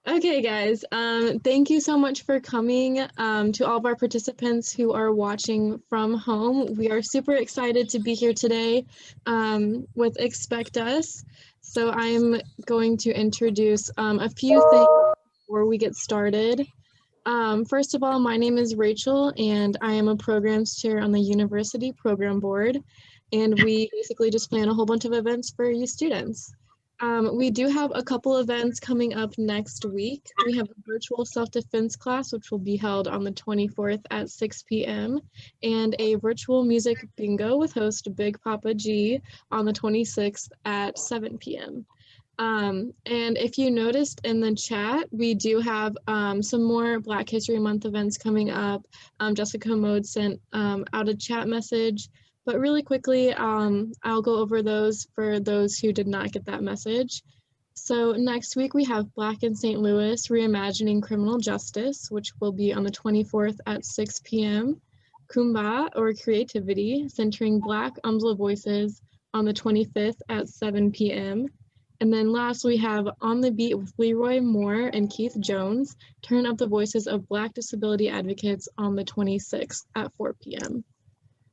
Okay, guys, thank you so much for coming. To all of our participants who are watching from home, we are super excited to be here today with Expect Us. So I'm going to introduce a few things before we get started. First of all, my name is Rachel, and I am a programs chair on the University Program Board, and we basically just plan a whole bunch of events for you students. We do have a couple events coming up next week. We have a virtual self-defense class, which will be held on the 24th at 6 p.m., and a virtual music bingo with host Big Papa G on the 26th at 7 p.m. And if you noticed in the chat, we do have some more Black History Month events coming up. Jessica Mode sent out a chat message. But really quickly, I'll go over those for those who did not get that message. So next week we have Black in St. Louis, Reimagining Criminal Justice, which will be on the 24th at 6 p.m. Kumbah, or Creativity, centering Black UMSL voices on the 25th at 7 p.m. And then last we have On the Beat with Leroy Moore and Keith Jones, turn up the voices of Black disability advocates on the 26th at 4 p.m.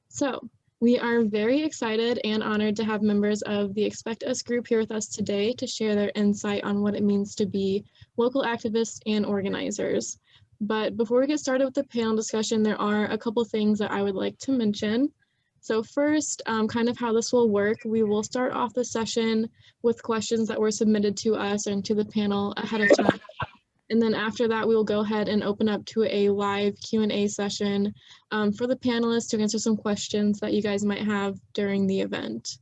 So, we are very excited and honored to have members of the Expect Us group here with us today to share their insight on what it means to be local activists and organizers. But before we get started with the panel discussion, there are a couple things that I would like to mention. So first, kind of how this will work, we will start off the session with questions that were submitted to us and to the panel ahead of time. And then after that, we will go ahead and open up to a live Q&A session for the panelists to answer some questions that you guys might have during the event.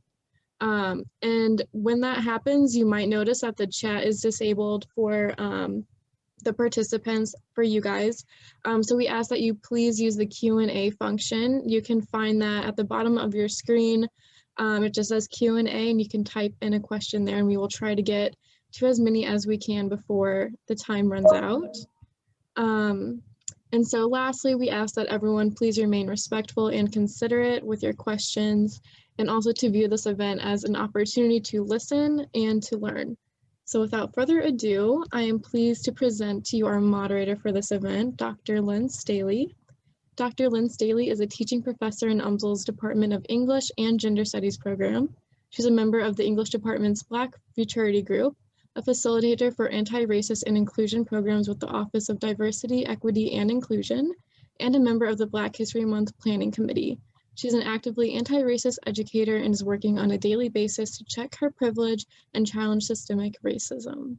And when that happens, you might notice that the chat is disabled for the participants, for you guys. So we ask that you please use the Q&A function. You can find that at the bottom of your screen. It just says Q&A, and you can type in a question there, and we will try to get to as many as we can before the time runs out. And so lastly, we ask that everyone please remain respectful and considerate with your questions, and also to view this event as an opportunity to listen and to learn. So without further ado, I am pleased to present to you our moderator for this event, Dr. Lynn Staley. Dr. Lynn Staley is a teaching professor in UMSL's Department of English and Gender Studies program. She's a member of the English Department's Black Futurity Group, a facilitator for anti-racist and inclusion programs with the Office of Diversity, Equity, and Inclusion, and a member of the Black History Month Planning Committee. She's an actively anti-racist educator and is working on a daily basis to check her privilege and challenge systemic racism.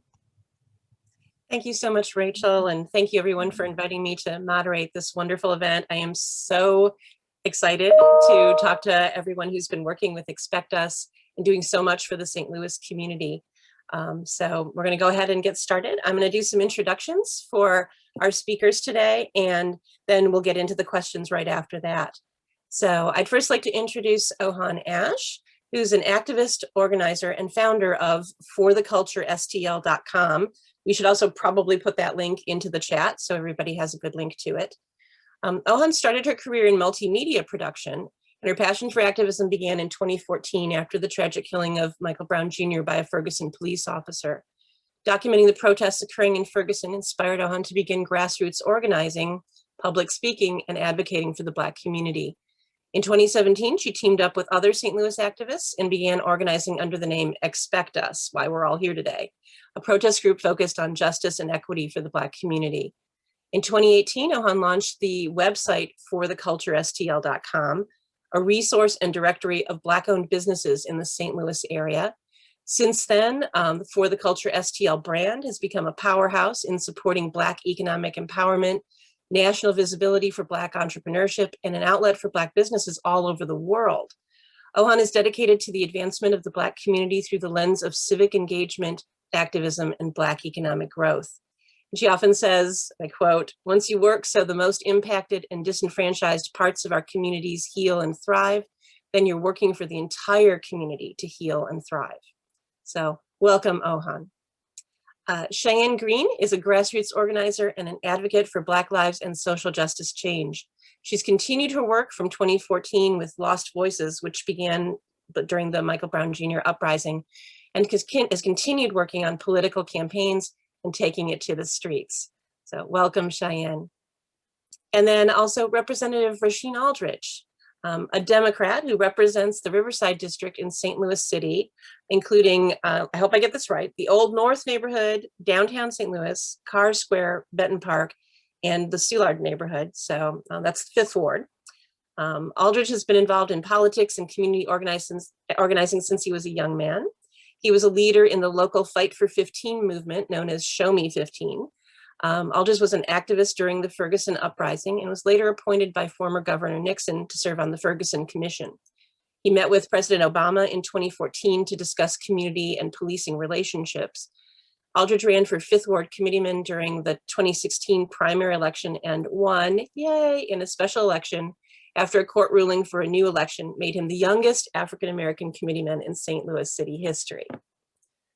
Thank you so much, Rachel, and thank you everyone for inviting me to moderate this wonderful event. I am so excited to talk to everyone who's been working with Expect Us and doing so much for the St. Louis community. So we're going to go ahead and get started. I'm going to do some introductions for our speakers today, and then we'll get into the questions right after that. So I'd first like to introduce Ohan Ash, who's an activist, organizer, and founder of fortheculturestl.com. We should also probably put that link into the chat so everybody has a good link to it. Ohan started her career in multimedia production, and her passion for activism began in 2014 after the tragic killing of Michael Brown Jr. by a Ferguson police officer. Documenting the protests occurring in Ferguson inspired Ohan to begin grassroots organizing, public speaking, and advocating for the Black community. In 2017, she teamed up with other St. Louis activists and began organizing under the name Expect Us, why we're all here today, a protest group focused on justice and equity for the Black community. In 2018, Ohan launched the website fortheculturestl.com, a resource and directory of Black-owned businesses in the St. Louis area. Since then, the For the Culture STL brand has become a powerhouse in supporting Black economic empowerment, national visibility for Black entrepreneurship, and an outlet for Black businesses all over the world. Ohan is dedicated to the advancement of the Black community through the lens of civic engagement, activism, and Black economic growth. She often says, I quote, "Once you work so the most impacted and disenfranchised parts of our communities heal and thrive, then you're working for the entire community to heal and thrive." So welcome, Ohan. Cheyenne Green is a grassroots organizer and an advocate for Black lives and social justice change. She's continued her work from 2014 with Lost Voices, which began during the Michael Brown Jr. uprising, and has continued working on political campaigns and taking it to the streets. So welcome, Cheyenne. And then also Representative Rasheen Aldrich, a Democrat who represents the Riverside District in St. Louis City, including, I hope I get this right, the Old North neighborhood, downtown St. Louis, Carr Square, Benton Park, and the Soulard neighborhood. So that's the 5th Ward. Aldrich has been involved in politics and community organizing since he was a young man. He was a leader in the local Fight for 15 movement known as Show Me 15. Aldrich was an activist during the Ferguson uprising and was later appointed by former Governor Nixon to serve on the Ferguson Commission. He met with President Obama in 2014 to discuss community and policing relationships. Aldrich ran for 5th Ward committeeman during the 2016 primary election and won, yay, in a special election after a court ruling for a new election made him the youngest African-American committeeman in St. Louis City history.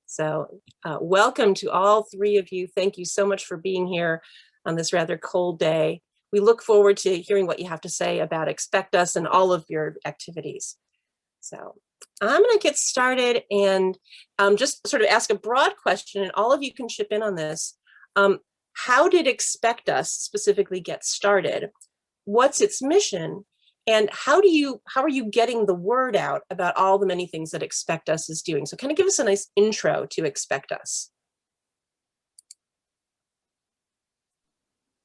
So welcome to all 3 of you. Thank you so much for being here on this rather cold day. We look forward to hearing what you have to say about Expect Us and all of your activities. So I'm going to get started and just sort of ask a broad question, and all of you can chip in on this. How did Expect Us specifically get started? What's its mission? And how are you getting the word out about all the many things that Expect Us is doing? So kind of give us a nice intro to Expect Us.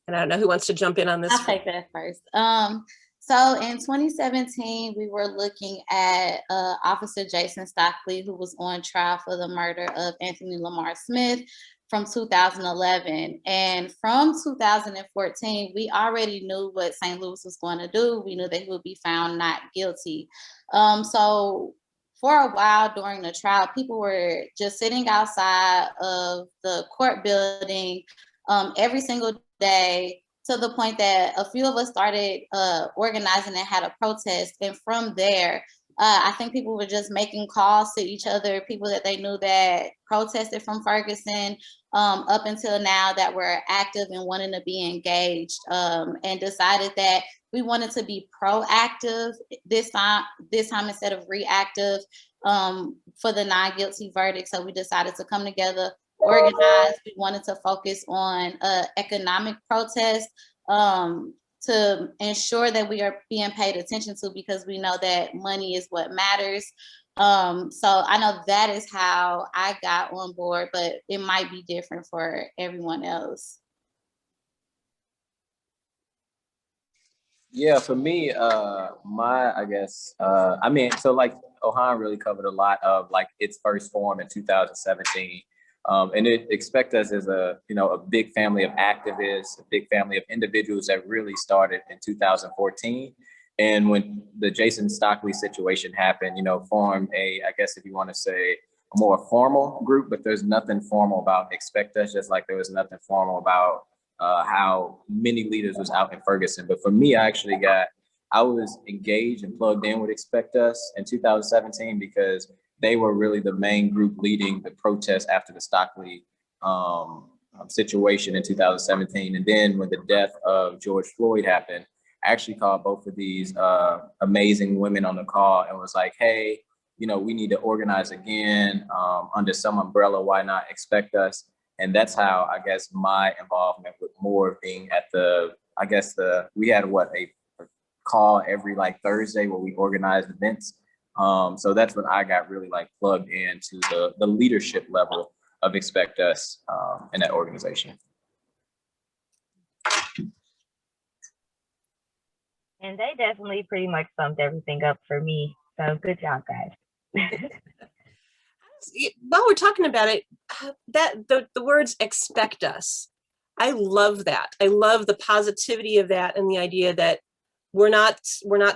And I don't know who wants to jump in on this. I'll take that first. So in 2017, we were looking at Officer Jason Stockley, who was on trial for the murder of Anthony Lamar Smith from 2011. And from 2014, we already knew what St. Louis was going to do. We knew that he would be found not guilty. So for a while during the trial, people were just sitting outside of the court building every single day, to the point that a few of us started organizing and had a protest. And from there, I think people were just making calls to each other, people that they knew that protested from Ferguson up until now that were active and wanting to be engaged, and decided that we wanted to be proactive this time instead of reactive for the non-guilty verdict. So we decided to come together, organized. We wanted to focus on economic protest to ensure that we are being paid attention to, because we know that money is what matters. So I know that is how I got on board, but it might be different for everyone else. Yeah, for me, I mean, so like Ohan really covered a lot of like its first form in 2017. And it Expect Us as a big family of activists, a big family of individuals that really started in 2014. And when the Jason Stockley situation happened, formed I guess if you want to say, a more formal group, but there's nothing formal about Expect Us, just like there was nothing formal about how many leaders was out in Ferguson. But for me, I was engaged and plugged in with Expect Us in 2017 because they were really the main group leading the protest after the Stockley situation in 2017. And then when the death of George Floyd happened, I actually called both of these amazing women on the call and was like, hey, we need to organize again under some umbrella. Why not Expect Us? And that's how, I guess, my involvement with more being at we had a call every like Thursday where we organized events. So that's when I got really like plugged into the leadership level of Expect Us in that organization. And they definitely pretty much summed everything up for me. So good job, guys. While we're talking about it, the words Expect Us, I love that. I love the positivity of that and the idea that we're not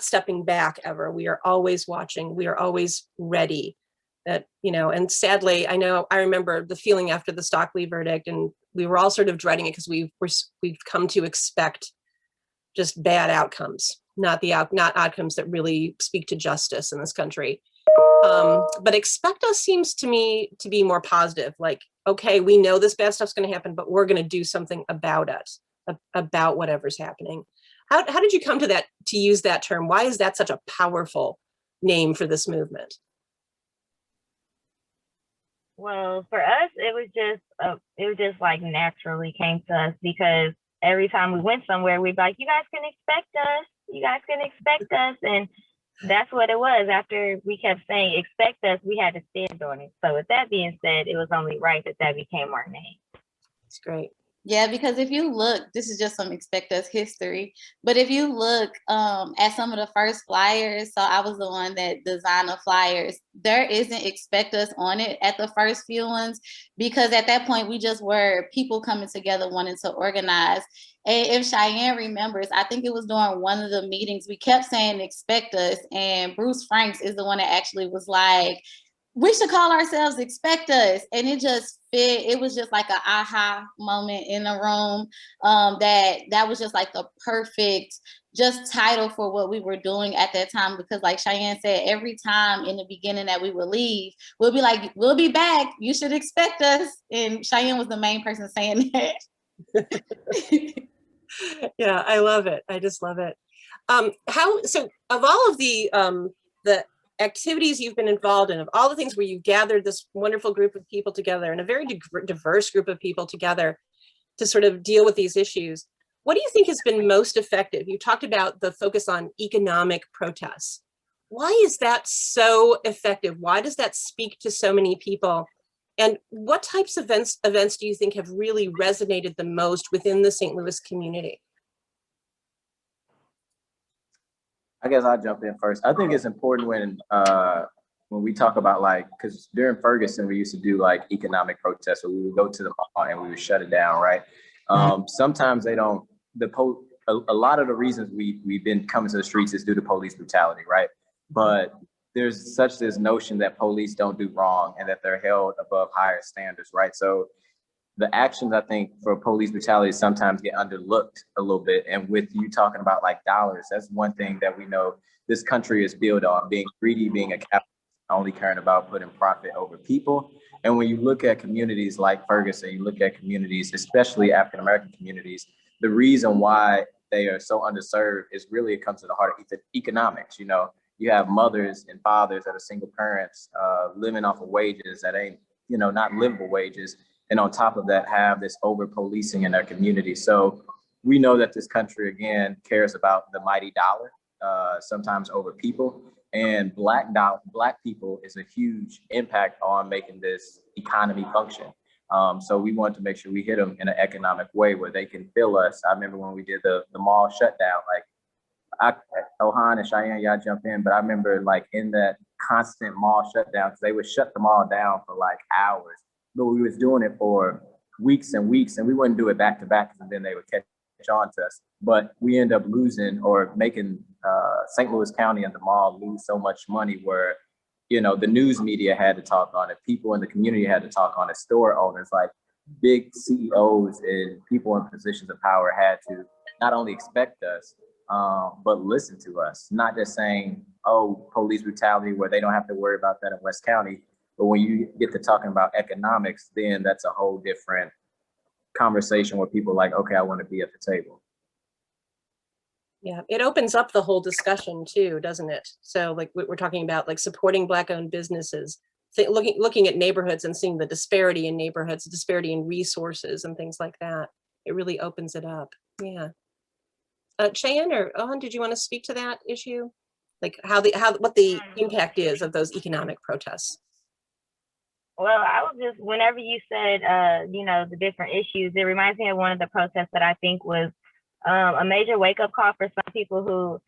stepping back ever. We are always watching. We are always ready. That, and sadly, I remember the feeling after the Stockley verdict, and we were all sort of dreading it because we've come to expect just bad outcomes, not outcomes that really speak to justice in this country. But Expect Us seems to me to be more positive. Like, okay, we know this bad stuff's going to happen, but we're going to do something about whatever's happening. How did you come to use that term? Why is that such a powerful name for this movement? Well, for us, it was just like naturally came to us because every time we went somewhere, we'd be like, "You guys can expect us. You guys can expect us," and that's what it was. After we kept saying "expect us," we had to stand on it. So, with that being said, it was only right that that became our name. It's great. Yeah, because if you look, this is just some Expect Us history, but if you look at some of the first flyers, so I was the one that designed the flyers, there isn't Expect Us on it at the first few ones, because at that point we just were people coming together wanting to organize. And if Cheyenne remembers, I think it was during one of the meetings, we kept saying Expect Us, and Bruce Franks is the one that actually was like, we should call ourselves Expect Us. And it just fit. It was just like an aha moment in the room. That was just like the perfect just title for what we were doing at that time. Because like Cheyenne said, every time in the beginning that we would leave, we'll be like, we'll be back. You should expect us. And Cheyenne was the main person saying that. Yeah, I love it. I just love it. So of all of the activities you've been involved in, of all the things where you've gathered this wonderful group of people together and a very diverse group of people together to sort of deal with these issues, what do you think has been most effective? You talked about the focus on economic protests. Why is that so effective? Why does that speak to so many people? And what types of events do you think have really resonated the most within the St. Louis community? I guess I'll jump in first. I think it's important when we talk about like, because during Ferguson, we used to do like economic protests where we would go to the mall and we would shut it down, right? Sometimes they don't, a lot of the reasons we've been coming to the streets is due to police brutality, right? But there's such this notion that police don't do wrong and that they're held above higher standards, right? So the actions, I think, for police brutality sometimes get underlooked a little bit. And with you talking about like dollars, that's one thing that we know this country is built on, being greedy, being a capitalist, only caring about putting profit over people. And when you look at communities like Ferguson, you look at communities, especially African-American communities, the reason why they are so underserved is really, it comes to the heart of economics. You know, you have mothers and fathers that are single parents living off of wages that ain't, you know, not livable wages. And on top of that, have this over policing in their community. So we know that this country, again, cares about the mighty dollar, sometimes over people. And Black people is a huge impact on making this economy function. So we want to make sure we hit them in an economic way where they can feel us. I remember when we did the mall shutdown, like Ohan and Cheyenne, y'all jump in, but I remember like in that constant mall shutdown, because they would shut the mall down for like hours. But we was doing it for weeks and weeks, and we wouldn't do it back to back, and then they would catch on to us. But we end up losing or making St. Louis County and the mall lose so much money where, you know, the news media had to talk on it, people in the community had to talk on it, store owners, like big CEOs and people in positions of power had to not only expect us, but listen to us, not just saying, oh, police brutality, where they don't have to worry about that in West County. But when you get to talking about economics, then that's a whole different conversation where people are like, okay, I want to be at the table. Yeah, it opens up the whole discussion too, doesn't it? So like we're talking about like supporting Black-owned businesses, looking at neighborhoods and seeing the disparity in neighborhoods, disparity in resources and things like that. It really opens it up. Yeah. Cheyenne or Ohan, did you want to speak to that issue? Like what the impact is of those economic protests? Well, I was just, whenever you said, you know, the different issues, it reminds me of one of the protests that I think was a major wake-up call for some people who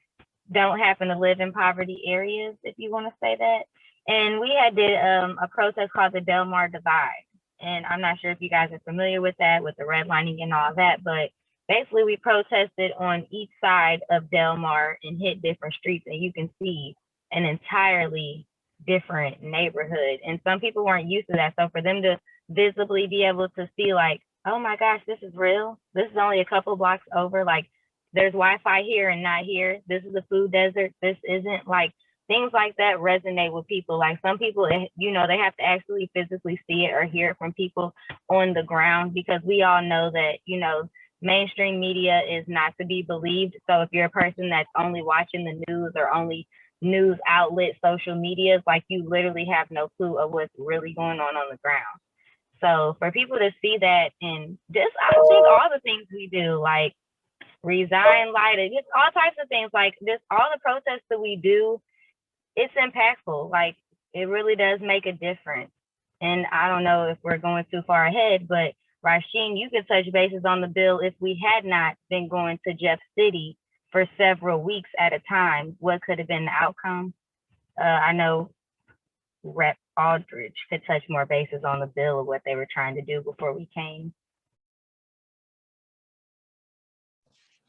don't happen to live in poverty areas, if you want to say that. And we had did a protest called the Del Mar Divide. And I'm not sure if you guys are familiar with that, with the redlining and all that, but basically we protested on each side of Del Mar and hit different streets, and you can see an entirely different neighborhood. And some people weren't used to that. So for them to visibly be able to see like, oh my gosh, this is real. This is only a couple blocks over. Like there's Wi-Fi here and not here. This is a food desert. This isn't, like things like that resonate with people. Like some people, you know, they have to actually physically see it or hear it from people on the ground, because we all know that, you know, mainstream media is not to be believed. So if you're a person that's only watching the news or only news outlets, social medias, like you literally have no clue of what's really going on the ground. So for people to see that, and just, I think all the things we do, like resign lighted, just all types of things, like this, all the protests that we do, it's impactful. Like it really does make a difference. And I don't know if we're going too far ahead, but Rasheen, you could touch bases on the bill. If we had not been going to Jeff City for several weeks at a time, what could have been the outcome? I know Rep Aldridge could touch more bases on the bill of what they were trying to do before we came.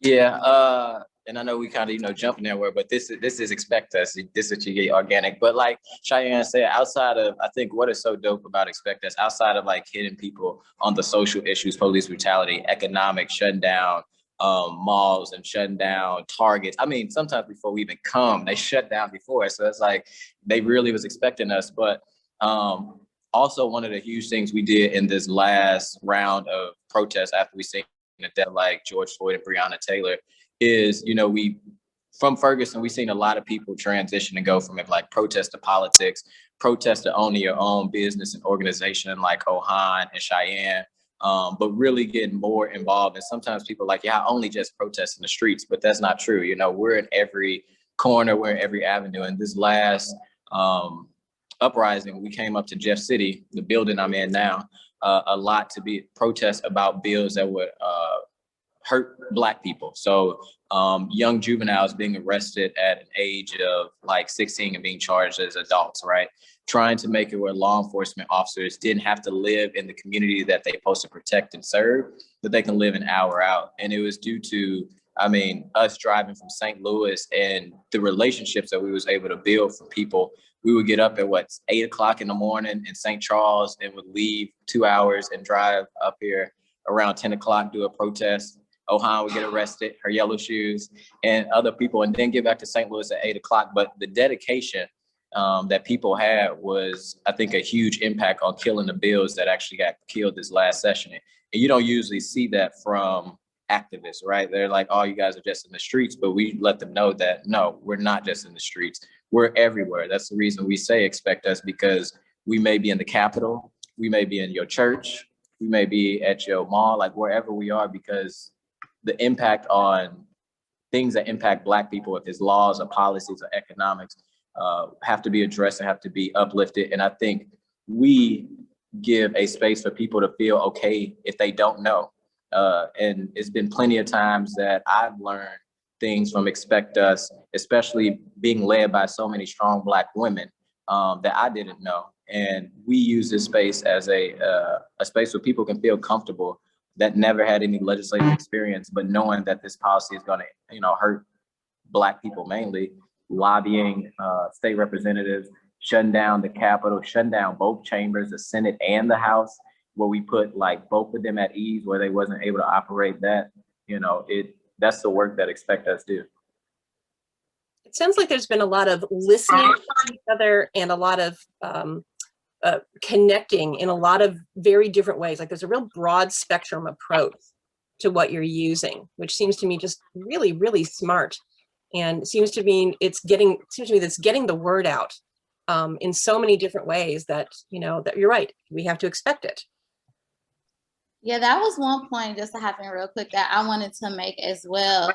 Yeah, and I know we kind of, jumping there, but this is Expect Us. This is to get organic. But like Cheyenne said, outside of, I think what is so dope about Expect Us, outside of like hitting people on the social issues, police brutality, economic, shutting down malls and shutting down Targets. I mean, sometimes before we even come, they shut down before us. So it's like they really was expecting us. But also one of the huge things we did in this last round of protests after we seen a death like George Floyd and Breonna Taylor is, we from Ferguson, we've seen a lot of people transition and go from like protest to politics, protest to owning your own business and organization like Ohan and Cheyenne, but really getting more involved. And sometimes people are like, yeah, I only just protest in the streets, but that's not true. We're in every corner, we're in every avenue. And this last uprising, we came up to Jeff City, the building I'm in now, a lot to be protest about bills that would hurt Black people. So young juveniles being arrested at an age of like 16 and being charged as adults, right? Trying to make it where law enforcement officers didn't have to live in the community that they're supposed to protect and serve, but they can live an hour out. And it was due to, us driving from St. Louis and the relationships that we was able to build for people. We would get up at 8 o'clock in the morning in St. Charles and would leave 2 hours and drive up here around 10 o'clock, do a protest. Ohan would get arrested, her yellow shoes, and other people, and then get back to St. Louis at 8 o'clock. But the dedication that people had was, I think, a huge impact on killing the bills that actually got killed this last session. And you don't usually see that from activists, right? They're like, oh, you guys are just in the streets, but we let them know that, no, we're not just in the streets. We're everywhere. That's the reason we say Expect Us, because we may be in the Capitol, we may be in your church, we may be at your mall, like wherever we are, because the impact on things that impact Black people, if it's laws or policies or economics, have to be addressed and have to be uplifted. And I think we give a space for people to feel okay if they don't know. And it's been plenty of times that I've learned things from Expect Us, especially being led by so many strong Black women that I didn't know. And we use this space as a space where people can feel comfortable, that never had any legislative experience, but knowing that this policy is going to, hurt Black people mainly, lobbying state representatives, shutting down the Capitol, shutting down both chambers, the Senate and the House, where we put like both of them at ease, where they wasn't able to operate that. That's the work that Expect Us do. It sounds like there's been a lot of listening to each other and a lot of connecting in a lot of very different ways. Like there's a real broad spectrum approach to what you're using, which seems to me just really, really smart. And seems to me that's getting the word out in so many different ways that, that you're right, we have to expect it. Yeah, that was one point, just to happen real quick, that I wanted to make as well.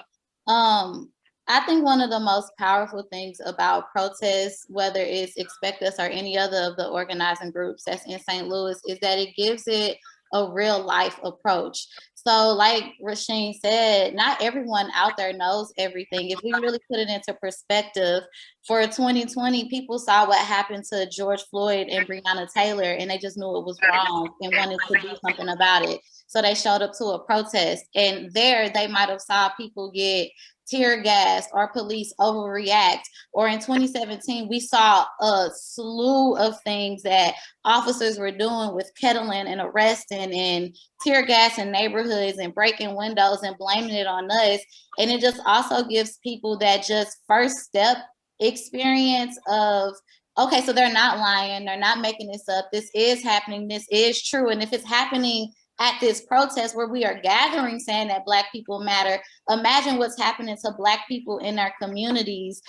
I think one of the most powerful things about protests, whether it's Expect Us or any other of the organizing groups that's in St. Louis, is that it gives it a real life approach. So like Rasheen said, not everyone out there knows everything. If we really put it into perspective, for 2020, people saw what happened to George Floyd and Breonna Taylor, and they just knew it was wrong and wanted to do something about it. So they showed up to a protest, and there they might have saw people get tear gas or police overreact. Or in 2017, we saw a slew of things that officers were doing with kettling and arresting and tear gas in neighborhoods and breaking windows and blaming it on us. And it just also gives people that just first step experience of, okay, so they're not lying, they're not making this up, this is happening, this is true. And if it's happening at this protest where we are gathering saying that Black people matter, imagine what's happening to Black people in our communities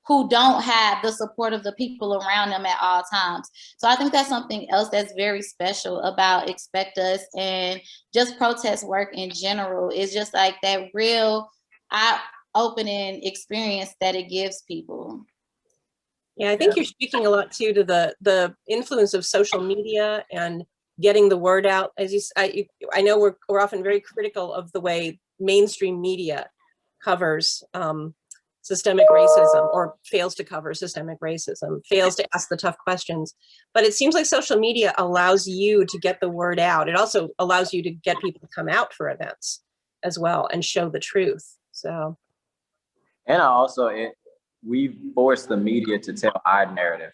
who don't have the support of the people around them at all times. So I think that's something else that's very special about Expect Us and just protest work in general, is just like that real eye-opening experience that it gives people. Yeah, I think you're speaking a lot too to the influence of social media and getting the word out. As I know we're often very critical of the way mainstream media covers systemic racism, or fails to cover systemic racism, fails to ask the tough questions. But it seems like social media allows you to get the word out. It also allows you to get people to come out for events as well and show the truth. So, and we forced the media to tell our narrative.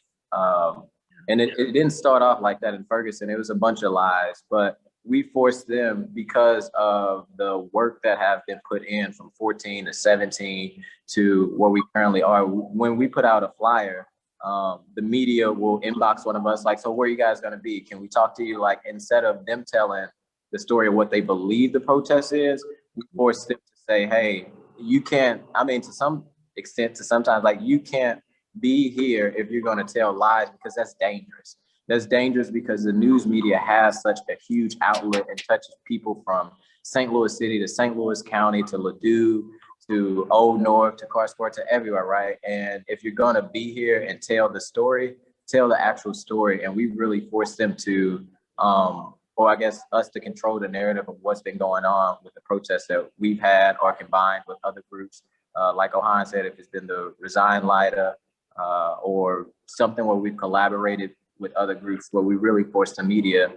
And it didn't start off like that in Ferguson. It was a bunch of lies, but we forced them because of the work that have been put in from 14 to 17 to where we currently are. When we put out a flyer, the media will inbox one of us like, so where are you guys gonna be? Can we talk to you? Like, instead of them telling the story of what they believe the protest is, we forced them to say, hey, you can't, I mean, to some extent, to sometimes, like, you can't be here if you're going to tell lies, because that's dangerous. That's dangerous because the news media has such a huge outlet and touches people from St. Louis City to St. Louis County to Ladue to Old North to Carsport to everywhere, right? And if you're going to be here and tell the story, tell the actual story. And we really forced them to, or I guess us to control the narrative of what's been going on with the protests that we've had, or combined with other groups. Like Ohan said, if it's been the Resign Lighter, or something where we've collaborated with other groups, where we really forced the media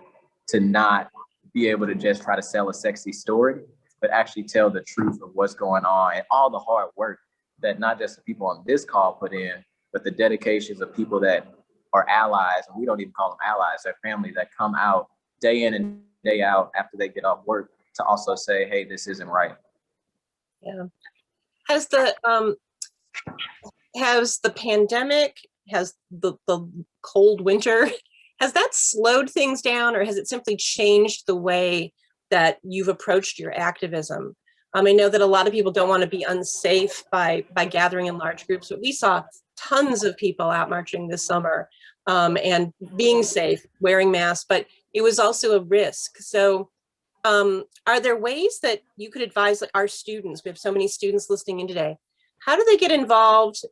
to not be able to just try to sell a sexy story, but actually tell the truth of what's going on and all the hard work that not just the people on this call put in, but the dedications of people that are allies, and we don't even call them allies, they're families that come out day in and day out after they get off work to also say, hey, this isn't right. Yeah. Has the pandemic, has the cold winter, has that slowed things down, or has it simply changed the way that you've approached your activism? I know that a lot of people don't want to be unsafe by gathering in large groups, but we saw tons of people out marching this summer and being safe, wearing masks, but it was also a risk. So are there ways that you could advise our students? We have so many students listening in today. How do they get involved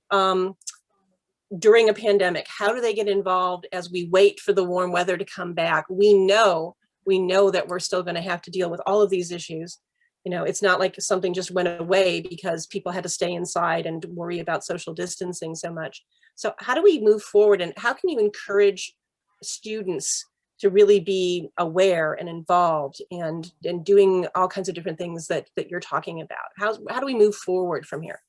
during a pandemic? How do they get involved as we wait for the warm weather to come back? We know that we're still going to have to deal with all of these issues. You know, it's not like something just went away because people had to stay inside and worry about social distancing so much. So how do we move forward, and how can you encourage students to really be aware and involved and doing all kinds of different things that you're talking about? How do we move forward from here?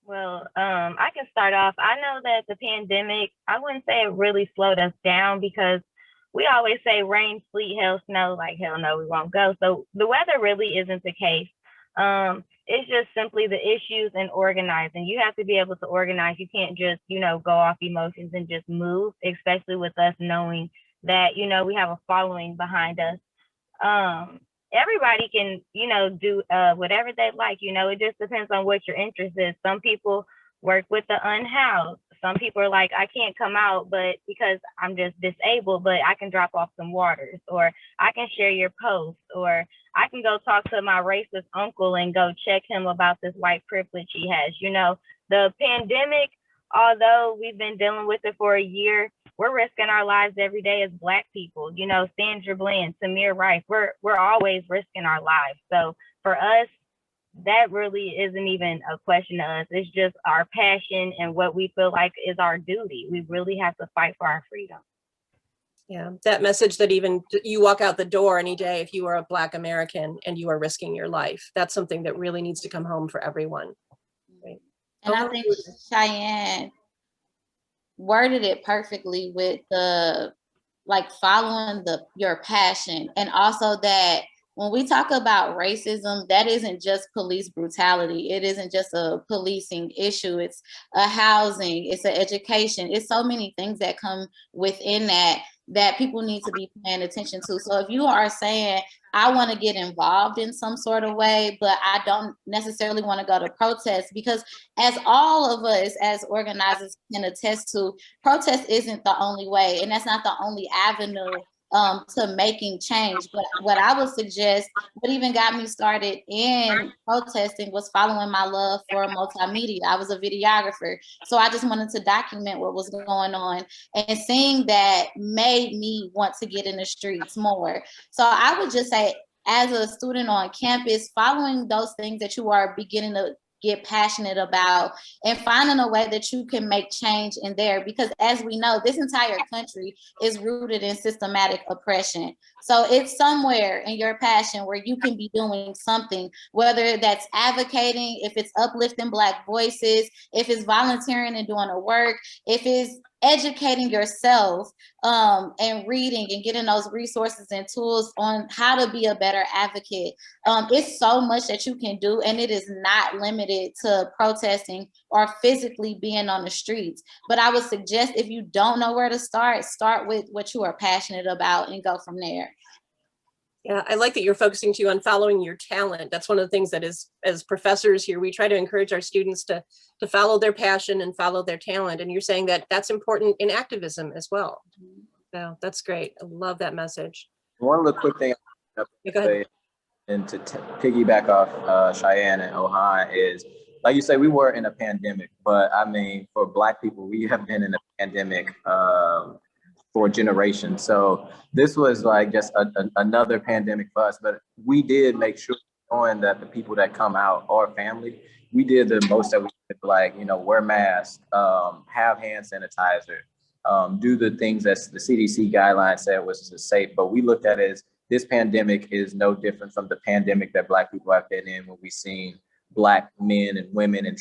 Well, I can start off. I know that the pandemic, I wouldn't say it really slowed us down, because we always say rain, sleet, hail, snow, like hell no, we won't go. So the weather really isn't the case. It's just simply the issues and organizing. You have to be able to organize. You can't just, go off emotions and just move, especially with us knowing that, we have a following behind us. Everybody can, do whatever they like. It just depends on what your interest is. Some people work with the unhoused. Some people are like, I can't come out, but because I'm just disabled, but I can drop off some waters, or I can share your post, or I can go talk to my racist uncle and go check him about this white privilege he has. The pandemic, although we've been dealing with it for a year, we're risking our lives every day as Black people. Sandra Bland, Samir Rice, we're always risking our lives. So for us, that really isn't even a question to us. It's just our passion and what we feel like is our duty. We really have to fight for our freedom. Yeah, that message that even you walk out the door any day if you are a Black American and you are risking your life, that's something that really needs to come home for everyone. Right. And I think Cheyenne worded it perfectly with the following your passion, and also that when we talk about racism, that isn't just police brutality. It isn't just a policing issue. It's a housing, it's an education. It's so many things that come within that that people need to be paying attention to. So if you are saying, I want to get involved in some sort of way, but I don't necessarily want to go to protest, because as all of us as organizers can attest to, protest isn't the only way, and that's not the only avenue to making change. But what I would suggest, what even got me started in protesting, was following my love for multimedia. I was a videographer, so I just wanted to document what was going on, and seeing that made me want to get in the streets more. So I would just say, as a student on campus, following those things that you are beginning to get passionate about, and finding a way that you can make change in there, because as we know, this entire country is rooted in systematic oppression. So it's somewhere in your passion where you can be doing something, whether that's advocating, if it's uplifting Black voices, if it's volunteering and doing a work, if it's educating yourself and reading and getting those resources and tools on how to be a better advocate. It's so much that you can do, and it is not limited to protesting or physically being on the streets. But I would suggest, if you don't know where to start with what you are passionate about and go from there. Yeah, I like that you're focusing too on following your talent. That's one of the things that is, as professors here, we try to encourage our students to follow their passion and follow their talent. And you're saying that that's important in activism as well. So that's great. I love that message. One little quick thing I Go ahead. and to piggyback off Cheyenne and Ohan is, like you say, we were in a pandemic, but I mean, for Black people, we have been in a pandemic for generations. So this was like just another pandemic for us, but we did make sure, knowing that the people that come out are family, we did the most that we could, like, you know, wear masks, have hand sanitizer, do the things that the CDC guidelines said was safe. But we looked at it as, this pandemic is no different from the pandemic that Black people have been in, when we've seen Black men and women and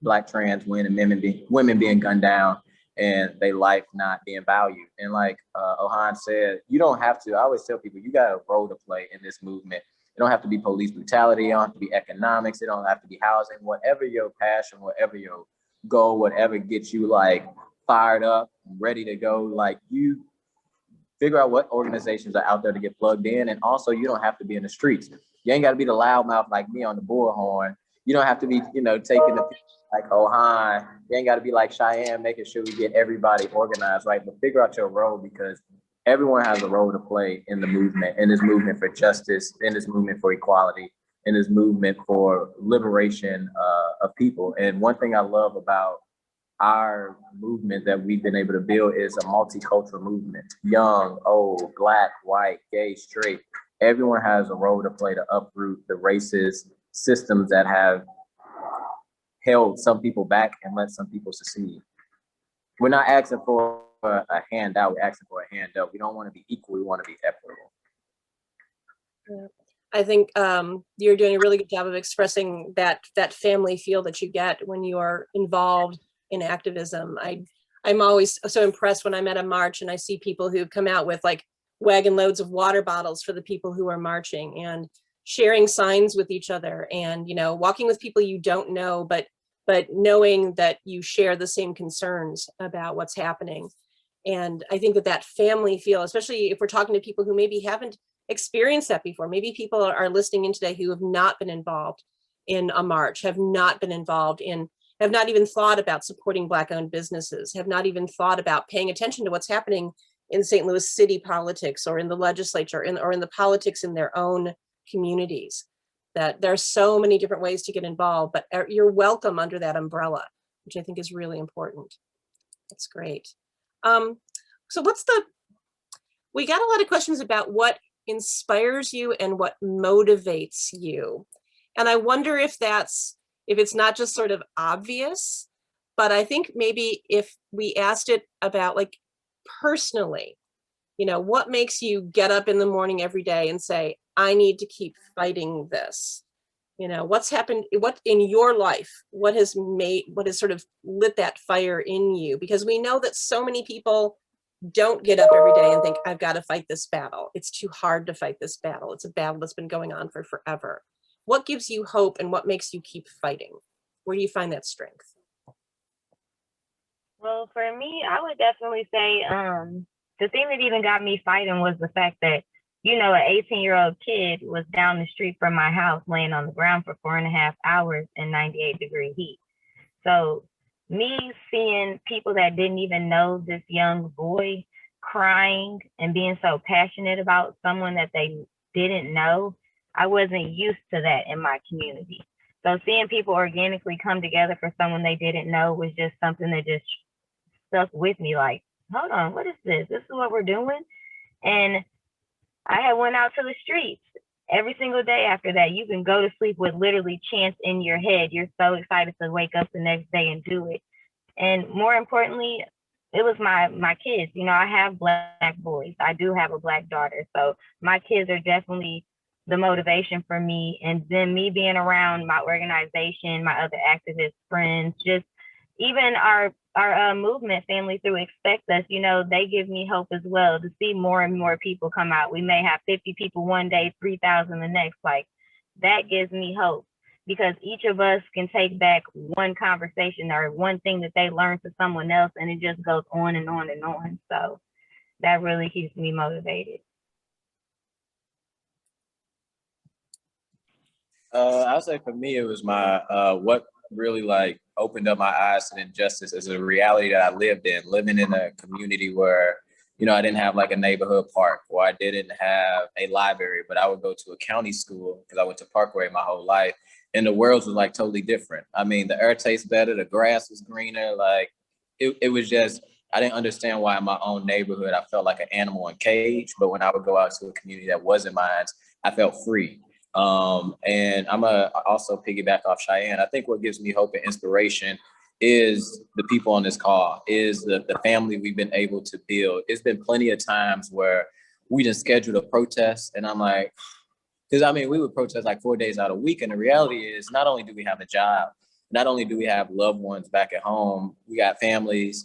Black trans women and women being gunned down, and their life not being valued. And like Ohan said, you don't have to, I always tell people, you got a role to play in this movement. It don't have to be police brutality, it don't have to be economics, it don't have to be housing, whatever your passion, whatever your goal, whatever gets you like fired up, ready to go, like, you figure out what organizations are out there to get plugged in. And also, you don't have to be in the streets. You ain't got to be the loudmouth like me on the bullhorn. You don't have to be, you know, taking the like Ohan. You ain't got to be like Cheyenne, making sure we get everybody organized, right? But figure out your role, because everyone has a role to play in the movement, in this movement for justice, in this movement for equality, in this movement for liberation of people. And one thing I love about our movement that we've been able to build is a multicultural movement. Young, old, Black, white, gay, straight. Everyone has a role to play to uproot the racist systems that have held some people back and let some people succeed. We're not asking for a handout, we're asking for a handout. We don't want to be equal, we want to be equitable. I think you're doing a really good job of expressing that family feel that you get when you are involved in activism. I'm always so impressed when I'm at a march and I see people who've come out with like wagon loads of water bottles for the people who are marching, and sharing signs with each other, and, you know, walking with people you don't know, but knowing that you share the same concerns about what's happening. And I think that family feel, especially if we're talking to people who maybe haven't experienced that before, maybe people are listening in today who have not been involved in a march, have not been involved in, have not even thought about supporting Black-owned businesses, have not even thought about paying attention to what's happening in St. Louis city politics or in the legislature or in the politics in their own communities. That there are so many different ways to get involved, but you're welcome under that umbrella, which I think is really important. That's great. So we got a lot of questions about what inspires you and what motivates you. And I wonder if it's not just sort of obvious, but I think maybe if we asked it about, like, personally, you know, what makes you get up in the morning every day and say, I need to keep fighting this? You know, what's happened, what in your life, what has sort of lit that fire in you? Because we know that so many people don't get up every day and think, I've got to fight this battle. It's too hard to fight this battle. It's a battle that's been going on for forever. What gives you hope and what makes you keep fighting? Where do you find that strength? Well, for me, I would definitely say the thing that even got me fighting was the fact that, you know, an 18-year-old kid was down the street from my house laying on the ground for 4.5 hours in 98-degree heat. So me seeing people that didn't even know this young boy crying and being so passionate about someone that they didn't know, I wasn't used to that in my community. So seeing people organically come together for someone they didn't know was just something that just stuck with me. Like, hold on, what is this? This is what we're doing? And I had went out to the streets every single day after that. You can go to sleep with literally chants in your head. You're so excited to wake up the next day and do it. And more importantly, it was my kids. You know, I have Black boys. I do have a Black daughter. So my kids are definitely the motivation for me. And then me being around my organization, my other activist friends, just even our movement family through Expect Us, you know, they give me hope as well to see more and more people come out. We may have 50 people one day, 3,000 the next. Like, that gives me hope, because each of us can take back one conversation or one thing that they learned to someone else, and it just goes on and on and on. So that really keeps me motivated. I'll say for me, it was my what really like opened up my eyes to injustice as a reality that I lived in, living in a community where, you know, I didn't have like a neighborhood park, or I didn't have a library, but I would go to a county school because I went to Parkway my whole life, and the world was like totally different. I mean, the air tastes better, the grass was greener, like it was just, I didn't understand why in my own neighborhood I felt like an animal in a cage, but when I would go out to a community that wasn't mine, I felt free. And I'm gonna also piggyback off Cheyenne. I think what gives me hope and inspiration is the people on this call, is the family we've been able to build. It's been plenty of times where we just scheduled a protest, and I'm like, because I mean, we would protest like 4 days out of a week, and the reality is not only do we have a job, not only do we have loved ones back at home, we got families.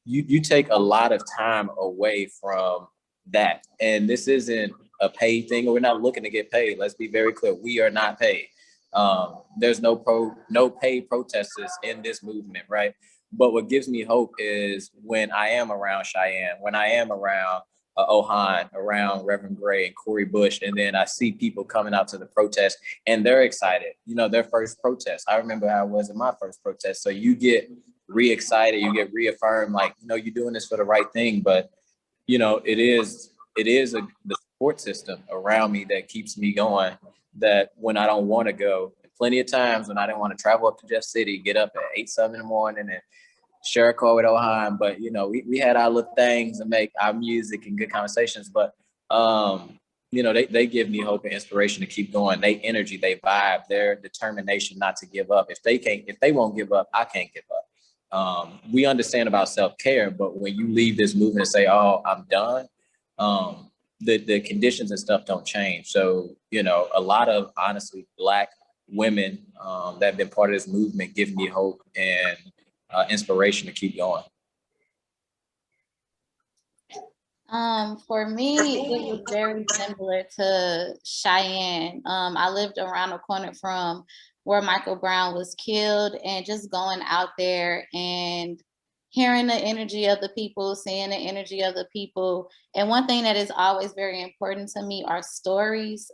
You take a lot of time away from that, and this isn't a paid thing, or we're not looking to get paid. Let's be very clear. We are not paid. There's no paid protesters in this movement, right? But what gives me hope is when I am around Cheyenne, when I am around Ohan, around Reverend Gray and Corey Bush, and then I see people coming out to the protest and they're excited, you know, their first protest. I remember how it was in my first protest. So you get re-excited, you get reaffirmed, like, you know, you're doing this for the right thing. But, you know, it is the support system around me that keeps me going, that when I don't want to go, plenty of times when I didn't want to travel up to Jeff City, get up at 8, 7 in the morning and share a call with Ohan. But, you know, we had our little things and make our music and good conversations. But, you know, they give me hope and inspiration to keep going. They energy, they vibe, their determination not to give up. If they won't give up, I can't give up. We understand about self-care, but when you leave this movement and say, oh, I'm done, the conditions and stuff don't change. So, you know, a lot of honestly Black women that have been part of this movement give me hope and inspiration to keep going. For me, it was very similar to Cheyenne. I lived around the corner from where Michael Brown was killed, and just going out there and hearing the energy of the people, seeing the energy of the people. And one thing that is always very important to me are stories.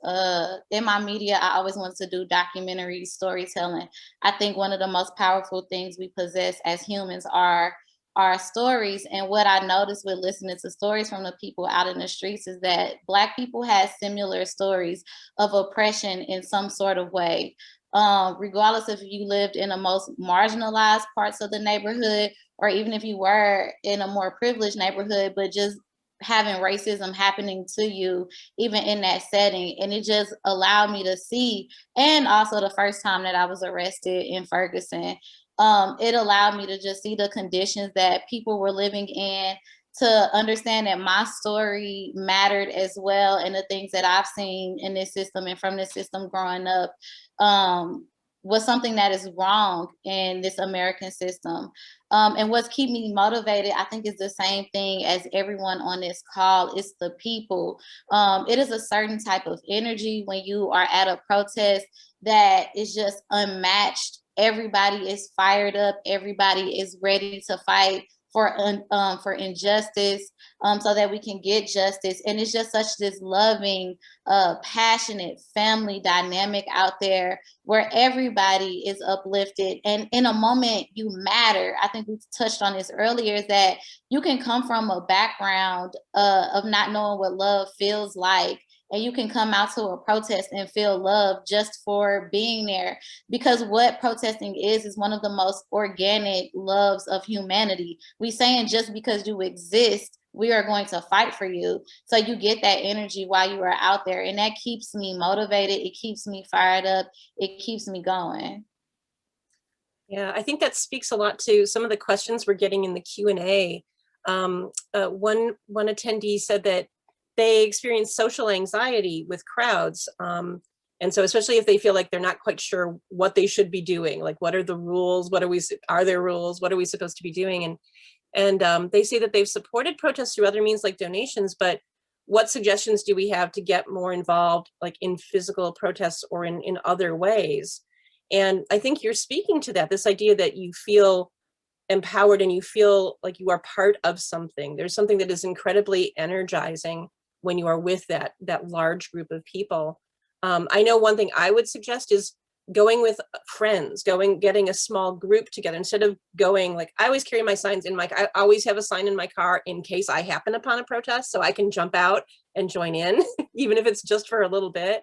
In my media, I always wanted to do documentary storytelling. I think one of the most powerful things we possess as humans are our stories. And what I noticed with listening to stories from the people out in the streets is that Black people had similar stories of oppression in some sort of way. Regardless if you lived in the most marginalized parts of the neighborhood, or even if you were in a more privileged neighborhood, but just having racism happening to you, even in that setting. And it just allowed me to see, and also the first time that I was arrested in Ferguson, it allowed me to just see the conditions that people were living in, to understand that my story mattered as well, and the things that I've seen in this system and from this system growing up was something that is wrong in this American system. And what's keep me motivated, I think, is the same thing as everyone on this call. It's the people. It is a certain type of energy when you are at a protest that is just unmatched. Everybody is fired up. Everybody is ready to fight. for injustice, so that we can get justice. And it's just such this loving, passionate family dynamic out there where everybody is uplifted. And in a moment, you matter. I think we touched on this earlier, that you can come from a background of not knowing what love feels like, and you can come out to a protest and feel love just for being there. Because what protesting is one of the most organic loves of humanity. We saying just because you exist, we are going to fight for you. So you get that energy while you are out there, and that keeps me motivated. It keeps me fired up. It keeps me going. Yeah, I think that speaks a lot to some of the questions we're getting in the Q&A. One attendee said that they experience social anxiety with crowds. And so especially if they feel like they're not quite sure what they should be doing, like what are the rules? Are there rules? What are we supposed to be doing? And they say that they've supported protests through other means like donations, but what suggestions do we have to get more involved, like in physical protests or in other ways? And I think you're speaking to that, this idea that you feel empowered and you feel like you are part of something. There's something that is incredibly energizing when you are with that large group of people. I know one thing I would suggest is going with friends, getting a small group together instead of going, like, I always carry my signs I always have a sign in my car in case I happen upon a protest, so I can jump out and join in, even if it's just for a little bit.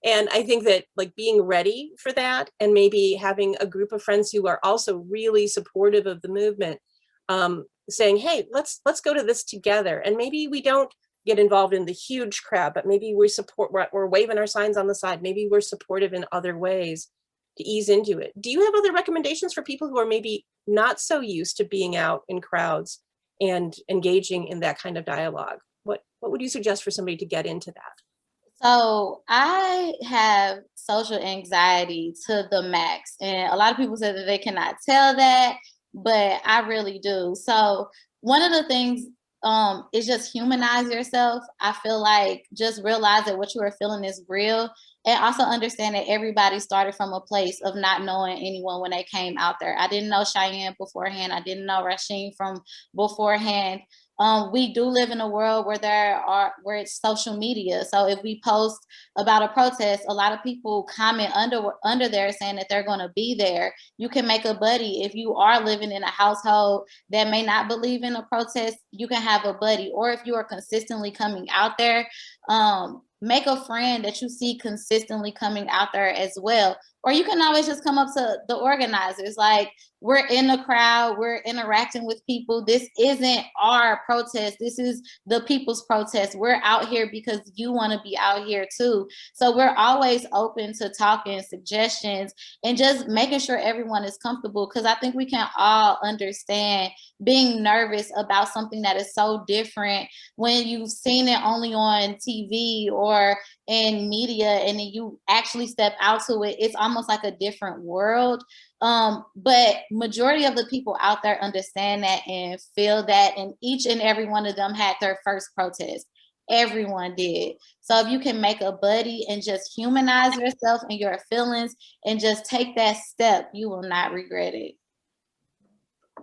And I think that, like, being ready for that and maybe having a group of friends who are also really supportive of the movement, saying, hey, let's go to this together. And maybe we don't get involved in the huge crowd, but maybe we're waving our signs on the side. Maybe we're supportive in other ways to ease into it. Do you have other recommendations for people who are maybe not so used to being out in crowds and engaging in that kind of dialogue? What would you suggest for somebody to get into that? So I have social anxiety to the max, and a lot of people say that they cannot tell that, but I really do. So one of the things is just humanize yourself. I feel like just realize that what you are feeling is real, and also understand that everybody started from a place of not knowing anyone when they came out there. I didn't know Cheyenne beforehand. I didn't know Rasheen from beforehand. We do live in a world where it's social media. So if we post about a protest, a lot of people comment under there saying that they're going to be there. You can make a buddy. If you are living in a household that may not believe in a protest, you can have a buddy. Or if you are consistently coming out there, make a friend that you see consistently coming out there as well. Or you can always just come up to the organizers. Like, we're in the crowd, we're interacting with people. This isn't our protest. This is the people's protest. We're out here because you want to be out here too. So we're always open to talking, suggestions, and just making sure everyone is comfortable. Because I think we can all understand being nervous about something that is so different when you've seen it only on TV or in media, and then you actually step out to it. It's almost like a different world. But majority of the people out there understand that and feel that, and each and every one of them had their first protest. Everyone did. So if you can make a buddy and just humanize yourself and your feelings and just take that step, you will not regret it.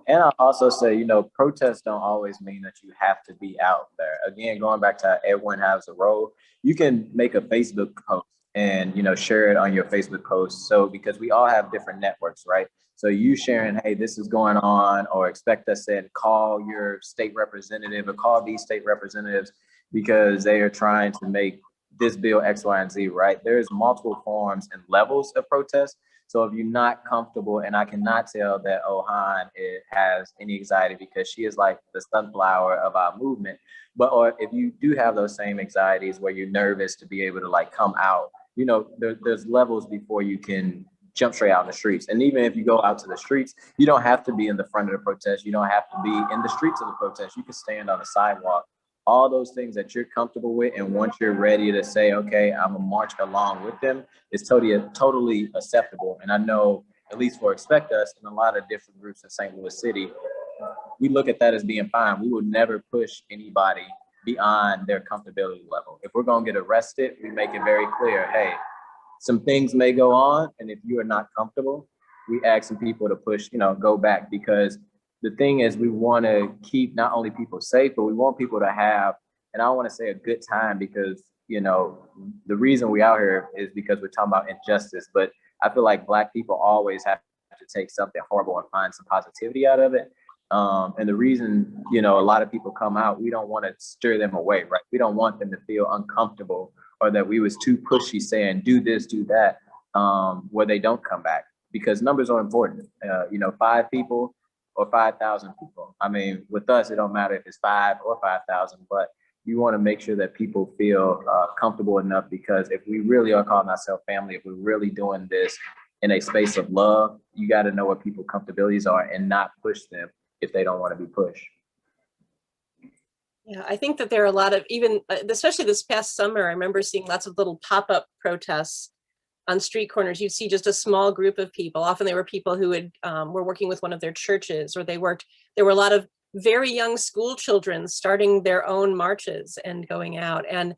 And I'll also say, protests don't always mean that you have to be out there. Again, going back to how everyone has a role, you can make a Facebook post and, share it on your Facebook post. So because we all have different networks, right? So you sharing, hey, this is going on, or Expect Us said, call your state representative or call these state representatives because they are trying to make this bill X, Y, and Z, right? There's multiple forms and levels of protest. So if you're not comfortable, and I cannot tell that Ohan has any anxiety because she is like the sunflower of our movement, or if you do have those same anxieties where you're nervous to be able to like come out, there's levels before you can jump straight out in the streets. And even if you go out to the streets, you don't have to be in the front of the protest. You don't have to be in the streets of the protest. You can stand on the sidewalk. All those things that you're comfortable with, and once you're ready to say, okay, I'm gonna march along with them, it's totally acceptable. And I know, at least for Expect Us and a lot of different groups in St. Louis City, we look at that as being fine. We will never push anybody beyond their comfortability level. If we're gonna get arrested, we make it very clear, hey, some things may go on, and if you are not comfortable, we ask some people to push, go back, because the thing is we want to keep not only people safe, but we want people to have, and I don't want to say a good time because, you know, the reason we out here is because we're talking about injustice, but I feel like Black people always have to take something horrible and find some positivity out of it. And the reason, you know, a lot of people come out, we don't want to steer them away, right? We don't want them to feel uncomfortable or that we was too pushy saying, do this, do that, where they don't come back, because numbers are important. You know, 5 people or 5,000 people. I mean, with us, it don't matter if it's 5 or 5,000, but you want to make sure that people feel comfortable enough, because if we really are calling ourselves family, if we're really doing this in a space of love, you got to know what people's comfortabilities are and not push them if they don't want to be pushed. Yeah, I think that there are a lot of, even, especially this past summer, I remember seeing lots of little pop-up protests on street corners. You'd see just a small group of people. Often they were people who had, were working with one of their churches, or there were a lot of very young school children starting their own marches and going out. And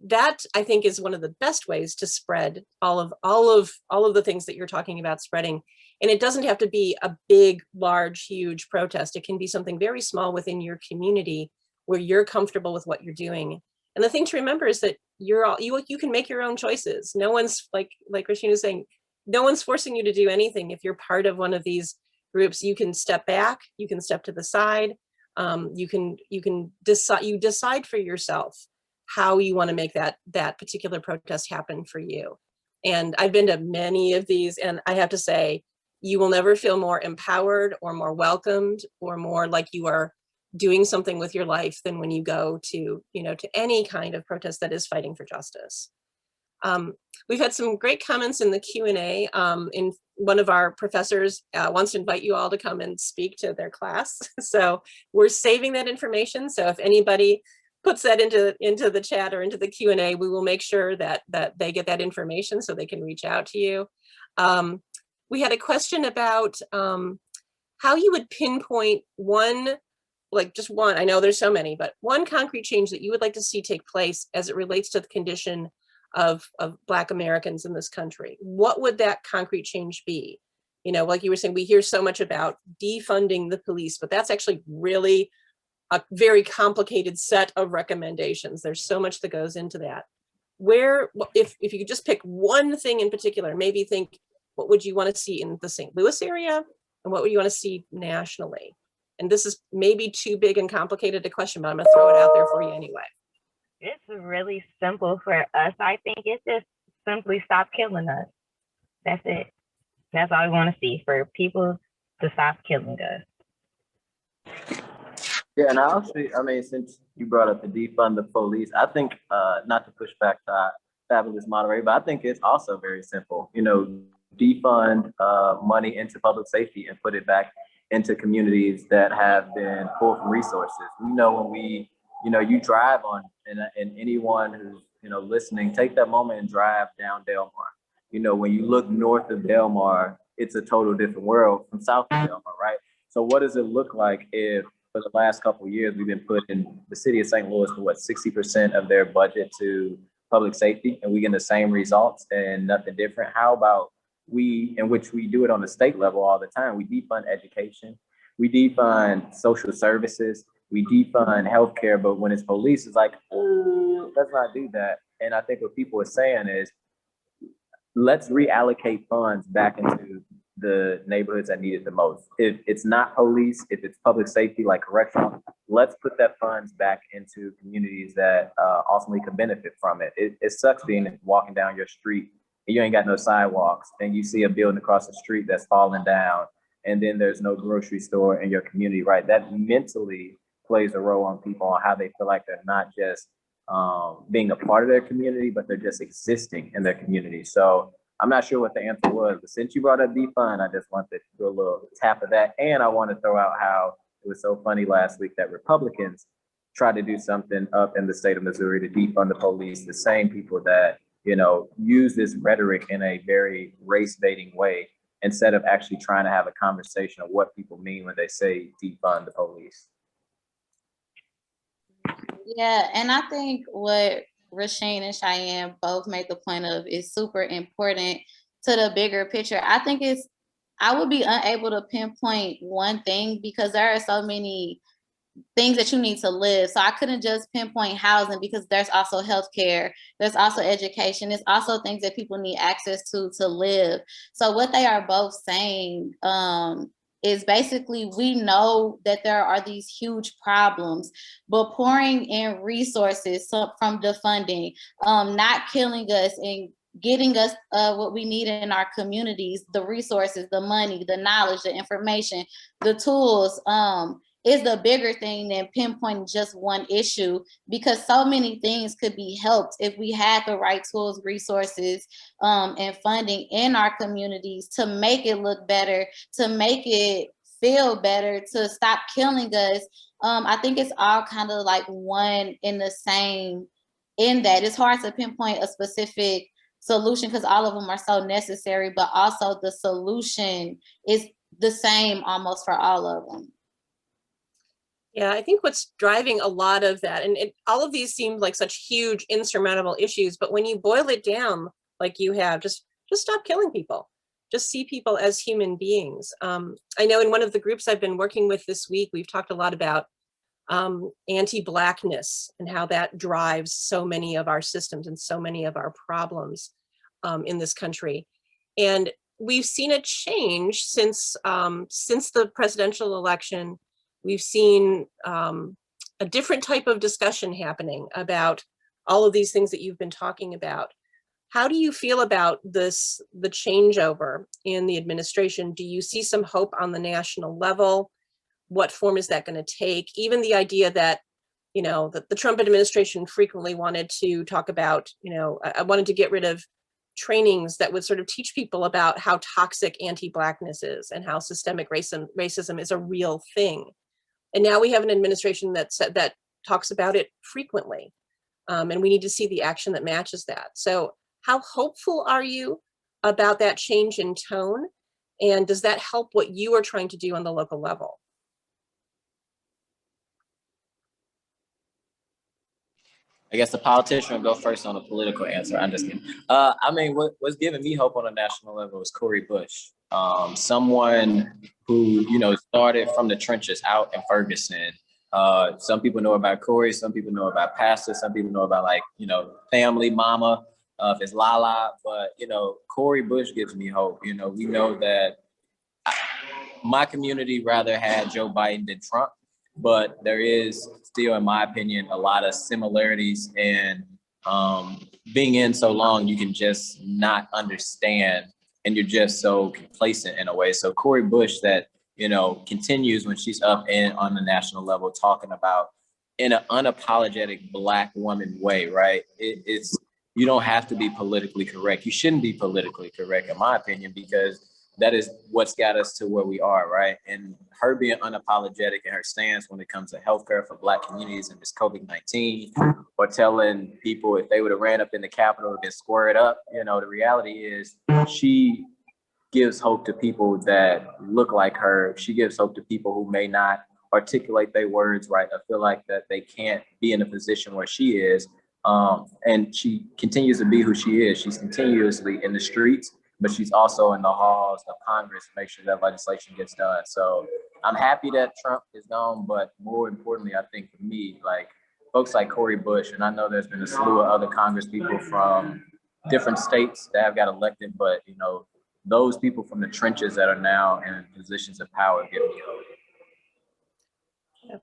that I think is one of the best ways to spread all of the things that you're talking about spreading. And it doesn't have to be a big, large, huge protest. It can be something very small within your community where you're comfortable with what you're doing. And the thing to remember is that you can make your own choices. No one's, like Christine was saying, no one's forcing you to do anything. If you're part of one of these groups, you can step back, you can step to the side, you decide for yourself how you want to make that particular protest happen for you. And I've been to many of these, and I have to say, you will never feel more empowered or more welcomed or more like you are doing something with your life than when you go to, you know, to any kind of protest that is fighting for justice. We've had some great comments in the Q&A. In one of our professors wants to invite you all to come and speak to their class. So we're saving that information. So if anybody puts that into the chat or into the Q&A, we will make sure that they get that information so they can reach out to you. We had a question about how you would pinpoint one, like just one, I know there's so many, but one concrete change that you would like to see take place as it relates to the condition of Black Americans in this country. What would that concrete change be? You know, like you were saying, we hear so much about defunding the police, but that's actually really a very complicated set of recommendations. There's so much that goes into that. Where, if you could just pick one thing in particular, maybe think, what would you want to see in the St. Louis area? And what would you want to see nationally? And this is maybe too big and complicated a question, but I'm going to throw it out there for you anyway. It's really simple for us. I think it's just simply stop killing us. That's it. That's all I want to see, for people to stop killing us. Yeah, and I mean, since you brought up the defund the police, I think, not to push back to our fabulous moderator, but I think it's also very simple. You know, defund money into public safety and put it back into communities that have been pulled from resources. We know when you drive on, and anyone who's, you know, listening, take that moment and drive down Delmar. You know, when you look north of Delmar, it's a total different world from south of Delmar, right? So what does it look like if for the last couple of years, we've been putting the city of St. Louis to 60% of their budget to public safety, and we get the same results and nothing different? How about in which we do it on the state level all the time, we defund education, we defund social services, we defund healthcare, but when it's police, it's like, let's not do that. And I think what people are saying is, let's reallocate funds back into the neighborhoods that need it the most. If it's not police, if it's public safety like correctional, let's put that funds back into communities that ultimately can benefit from it. It sucks being walking down your street and you ain't got no sidewalks, and you see a building across the street that's falling down, and then there's no grocery store in your community, right? That mentally plays a role on people on how they feel like they're not just being a part of their community, but they're just existing in their community. So I'm not sure what the answer was, but since you brought up defund, I just wanted to do a little tap of that. And I want to throw out how it was so funny last week that Republicans tried to do something up in the state of Missouri to defund the police, the same people that, you know, use this rhetoric in a very race-baiting way, instead of actually trying to have a conversation of what people mean when they say defund the police. Yeah, and I think what Rasheen and Cheyenne both made the point of is super important to the bigger picture. I think it's I would be unable to pinpoint one thing because there are so many things that you need to live. So I couldn't just pinpoint housing because there's also healthcare, there's also education, there's also things that people need access to live. So what they are both saying is basically we know that there are these huge problems, but pouring in resources from the funding, not killing us and getting us what we need in our communities, the resources, the money, the knowledge, the information, the tools, is the bigger thing than pinpointing just one issue, because so many things could be helped if we had the right tools, resources, and funding in our communities to make it look better, to make it feel better, to stop killing us. I think it's all kind of like one in the same in that. It's hard to pinpoint a specific solution because all of them are so necessary, but also the solution is the same almost for all of them. Yeah, I think what's driving a lot of that, and all of these seem like such huge insurmountable issues, but when you boil it down like you have, just stop killing people. Just see people as human beings. I know in one of the groups I've been working with this week, we've talked a lot about anti-Blackness and how that drives so many of our systems and so many of our problems in this country. And we've seen a change since the presidential election. We've seen a different type of discussion happening about all of these things that you've been talking about. How do you feel about this, the changeover in the administration? Do you see some hope on the national level? What form is that going to take? Even the idea that, you know, that the Trump administration frequently wanted to talk about, you know, I wanted to get rid of trainings that would sort of teach people about how toxic anti-Blackness is and how systemic racism is a real thing. And now we have an administration that talks about it frequently. And we need to see the action that matches that. So how hopeful are you about that change in tone? And does that help what you are trying to do on the local level? I guess the politician will go first on the political answer. I'm just kidding. I mean, what's giving me hope on a national level is Cori Bush, someone who, you know, started from the trenches out in Ferguson. Some people know about Cori, some people know about Pastor, some people know about, like, you know, family, mama, if it's Lala, but, you know, Cori Bush gives me hope. You know, we know that my community rather had Joe Biden than Trump, but there is still, in my opinion, a lot of similarities, and being in so long, you can just not understand, and you're just so complacent in a way. So Cori Bush, that, you know, continues when she's up on the national level talking about in an unapologetic Black woman way, right? It's you don't have to be politically correct. You shouldn't be politically correct, in my opinion, because that is what's got us to where we are, right? And her being unapologetic in her stance when it comes to healthcare for Black communities and this COVID-19, or telling people if they would have ran up in the Capitol and been squared up, you know, the reality is she gives hope to people that look like her. She gives hope to people who may not articulate their words right. I feel like that they can't be in a position where she is. And she continues to be who she is. She's continuously in the streets, but she's also in the halls of Congress to make sure that legislation gets done. So I'm happy that Trump is gone, but more importantly, I think for me, like folks like Cori Bush, and I know there's been a slew of other Congress people from different states that have got elected, but, you know, those people from the trenches that are now in positions of power give me hope.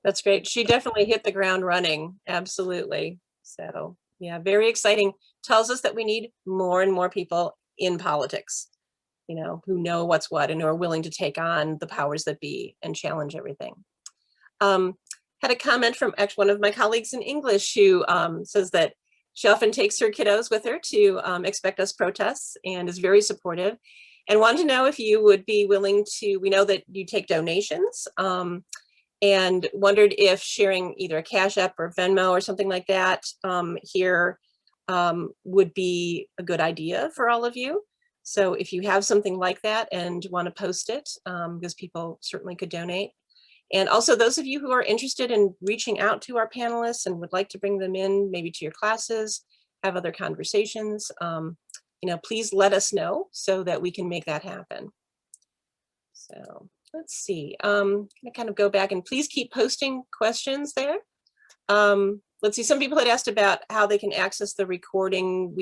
That's great. She definitely hit the ground running. Absolutely. So yeah, very exciting. Tells us that we need more and more people in politics, you know, who know what's what and who are willing to take on the powers that be and challenge everything. Had a comment from one of my colleagues in English who says that she often takes her kiddos with her to Expect Us protests and is very supportive, and wanted to know if you would be willing to, we know that you take donations, and wondered if sharing either a Cash App or Venmo or something like that here would be a good idea for all of you. So if you have something like that and want to post it, because people certainly could donate. And also those of you who are interested in reaching out to our panelists and would like to bring them in maybe to your classes, have other conversations, you know, please let us know so that we can make that happen. So let's see. I'm gonna kind of go back and please keep posting questions there. Let's see, some people had asked about how they can access the recording.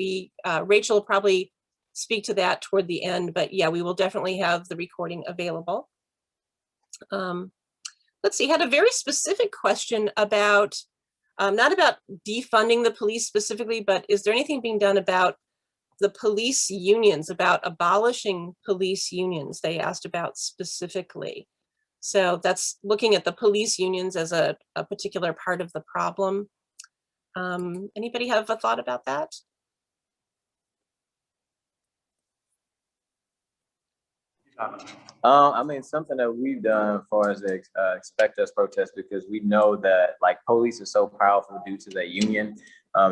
Rachel will probably speak to that toward the end, but yeah, we will definitely have the recording available. Let's see, had a very specific question about, not about defunding the police specifically, but is there anything being done about the police unions, about abolishing police unions? They asked about specifically. So that's looking at the police unions as a particular part of the problem. Anybody have a thought about that? I mean, something that we've done as far as the Expect Us protest, because we know that like police is so powerful due to the union,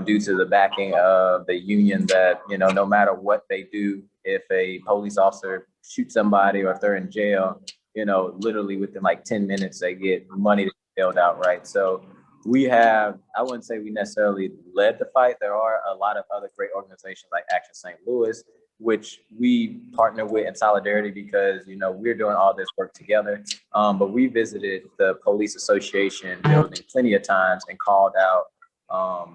due to the backing of the union, that, you know, no matter what they do, if a police officer shoots somebody or if they're in jail, you know, literally within like 10 minutes, they get money bailed out, right? So we have, I wouldn't say we necessarily led the fight. There are a lot of other great organizations like Action St. Louis, which we partner with in solidarity because, you know, we're doing all this work together. But we visited the police association building plenty of times and called out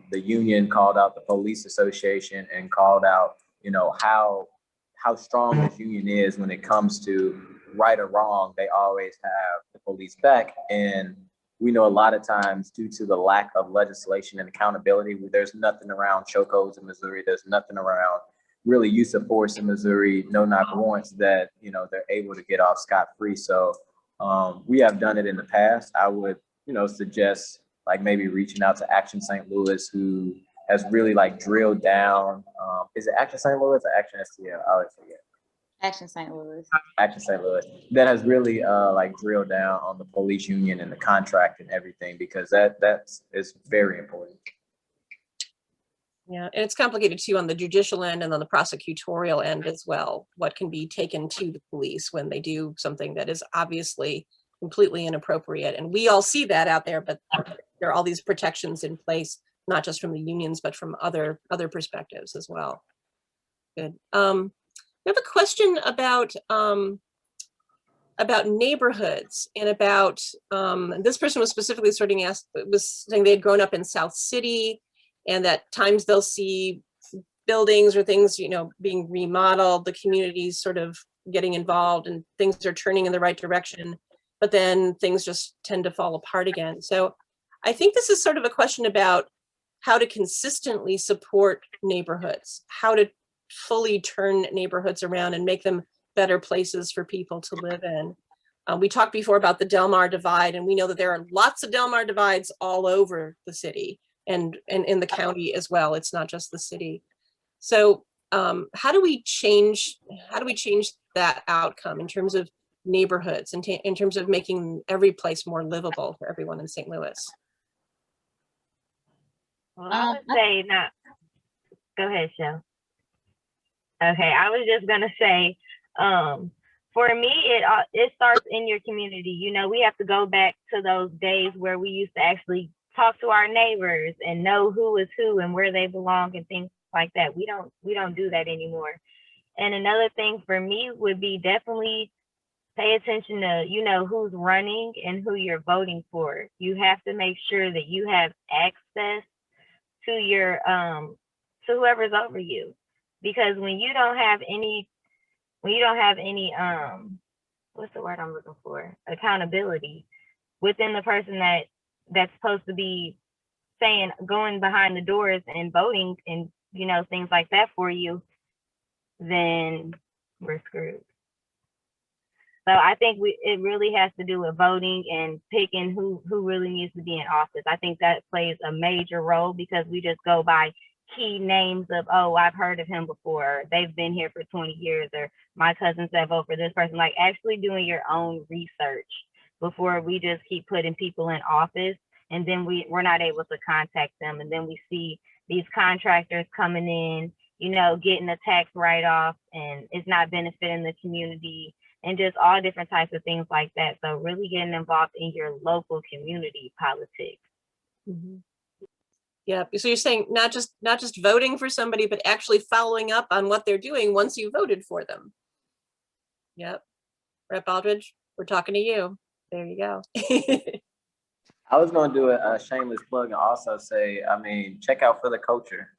the union, called out the police association, and called out, you know, how strong this union is when it comes to right or wrong. They always have the police back. And we know a lot of times, due to the lack of legislation and accountability, there's nothing around chokeholds in Missouri. There's nothing around really use of force in Missouri, no-knock warrants that, you know, they're able to get off scot-free. So we have done it in the past. I would, you know, suggest like maybe reaching out to Action St. Louis, who has really like drilled down. Is it Action St. Louis or Action STL? I always forget. Action St. Louis. Action St. Louis, that has really like drilled down on the police union and the contract and everything, because that is very important. Yeah, and it's complicated too on the judicial end and on the prosecutorial end as well. What can be taken to the police when they do something that is obviously completely inappropriate. And we all see that out there, but there are all these protections in place, not just from the unions, but from other perspectives as well. Good. We have a question about neighborhoods and about, this person was specifically was saying they had grown up in South City, and that times they'll see buildings or things, you know, being remodeled, the community's sort of getting involved and things are turning in the right direction, but then things just tend to fall apart again. So I think this is sort of a question about how to consistently support neighborhoods, how to fully turn neighborhoods around and make them better places for people to live in. We talked before about the Del Mar divide, and we know that there are lots of Del Mar divides all over the city and in the county as well. It's not just the city. So how do we change that outcome in terms of neighborhoods and in terms of making every place more livable for everyone in St. Louis? Well, I would say not. Go ahead, Shel. Okay, I was just gonna say, for me, it starts in your community. You know, we have to go back to those days where we used to actually talk to our neighbors and know who is who and where they belong and things like that. We don't do that anymore. And another thing for me would be definitely pay attention to, you know, who's running and who you're voting for. You have to make sure that you have access to your to whoever's over you, because when you don't have any what's the word I'm looking for, accountability within the person that's supposed to be saying, going behind the doors and voting and, you know, things like that for you, then we're screwed. So I think it really has to do with voting and picking who really needs to be in office. I think that plays a major role, because we just go by key names of, oh, I've heard of him before, they've been here for 20 years, or my cousins that vote for this person. Like, actually doing your own research before we just keep putting people in office, and then we're not able to contact them, and then we see these contractors coming in, you know, getting a tax write-off, and it's not benefiting the community, and just all different types of things like that. So really getting involved in your local community politics. Mm-hmm. Yeah, so you're saying not just voting for somebody, but actually following up on what they're doing once you voted for them. Yep, Rep Aldridge, we're talking to you. There you go. I was going to do a shameless plug and also say, I mean, check out For the Culture.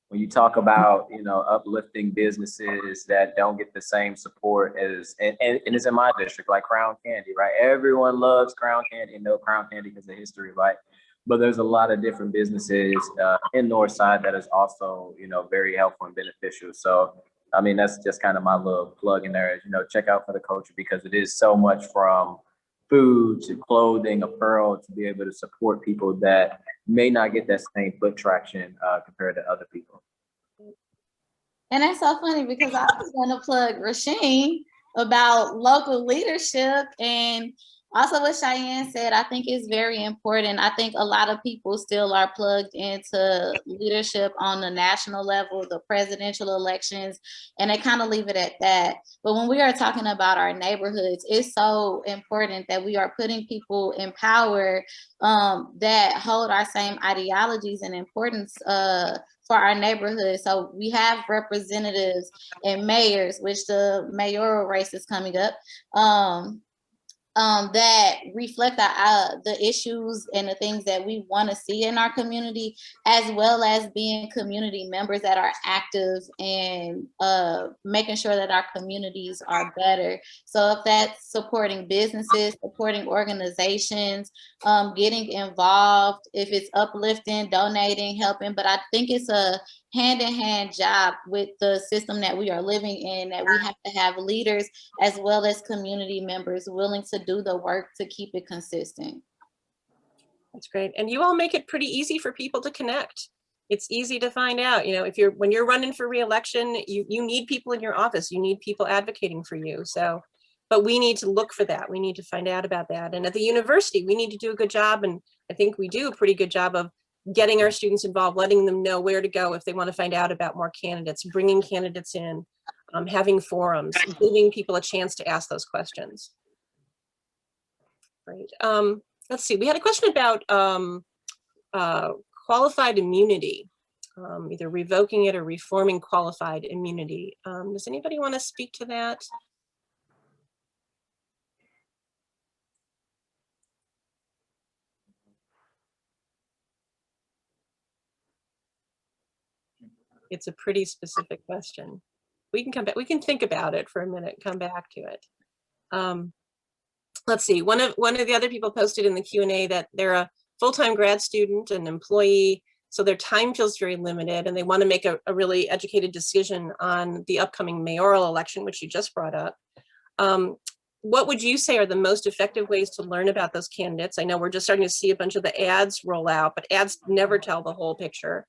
When you talk about, you know, uplifting businesses that don't get the same support as, and it's in my district, like Crown Candy, right? Everyone loves Crown Candy and know Crown Candy because of history, right? But there's a lot of different businesses in Northside that is also, you know, very helpful and beneficial. So, I mean, that's just kind of my little plug in there, is, you know, check out For the Culture, because it is so much from food to clothing, apparel, to be able to support people that may not get that same foot traction compared to other people. And that's so funny because I was going to plug Rasheen about local leadership, and also what Cheyenne said, I think is very important. I think a lot of people still are plugged into leadership on the national level, the presidential elections, and they kind of leave it at that. But when we are talking about our neighborhoods, it's so important that we are putting people in power that hold our same ideologies and importance for our neighborhood. So we have representatives and mayors, which the mayoral race is coming up, that reflect the issues and the things that we want to see in our community, as well as being community members that are active and making sure that our communities are better. So if that's supporting businesses, supporting organizations, getting involved, if it's uplifting, donating, helping, but I think it's a hand-in-hand job with the system that we are living in, that we have to have leaders as well as community members willing to do the work to keep it consistent. That's great. And you all make it pretty easy for people to connect. It's easy to find out, you know, when you're running for re-election, you need people in your office, you need people advocating for you. So, but we need to look for that. We need to find out about that. And at the university, we need to do a good job. And I think we do a pretty good job of getting our students involved, letting them know where to go if they want to find out about more candidates, bringing candidates in, having forums, giving people a chance to ask those questions. Great. Let's see, we had a question about qualified immunity, either revoking it or reforming qualified immunity. Does anybody want to speak to that? It's a pretty specific question. We can come back, we can think about it for a minute, come back to it. Let's see, one of the other people posted in the Q&A that they're a full-time grad student and employee, so their time feels very limited, and they want to make a really educated decision on the upcoming mayoral election, which you just brought up. What would you say are the most effective ways to learn about those candidates? I know we're just starting to see a bunch of the ads roll out, but ads never tell the whole picture.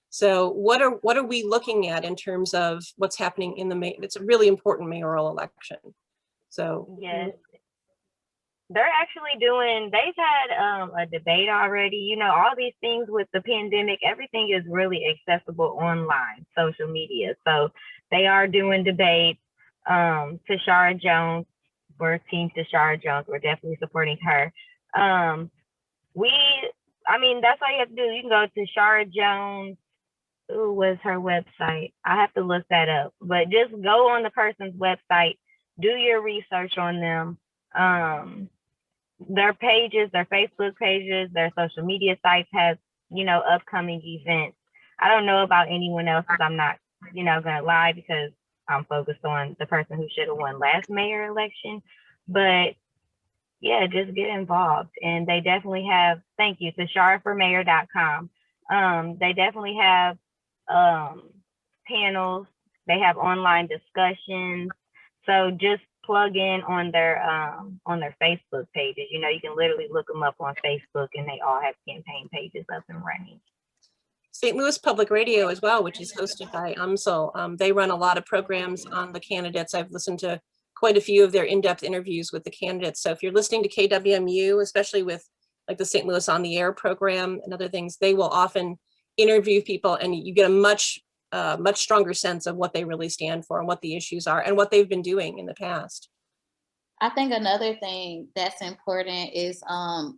So what are we looking at in terms of what's happening in it's a really important mayoral election. So yes, they're actually they've had a debate already. You know, all these things with the pandemic, everything is really accessible online, social media. So they are doing debates. Tashara Jones, we're Team Tashara Jones. We're definitely supporting her. I mean, that's all you have to do. You can go to Tashara Jones. Ooh, what's her website? I have to look that up. But just go on the person's website, do your research on them. Their pages, their Facebook pages, their social media sites has, you know, upcoming events. I don't know about anyone else because I'm not, you know, gonna lie, because I'm focused on the person who should have won last mayor election. But yeah, just get involved. And they definitely have, thank you, TasharaForMayor.com. They definitely have panels, they have online discussions. So just plug in on their Facebook pages. You know, you can literally look them up on Facebook, and they all have campaign pages up and running. St. Louis Public Radio as well, which is hosted by UMSL. They run a lot of programs on the candidates. I've listened to quite a few of their in-depth interviews with the candidates. So if you're listening to KWMU, especially with like the St. Louis On the Air program and other things, they will often interview people, and you get a much stronger sense of what they really stand for and what the issues are and what they've been doing in the past. I think another thing that's important is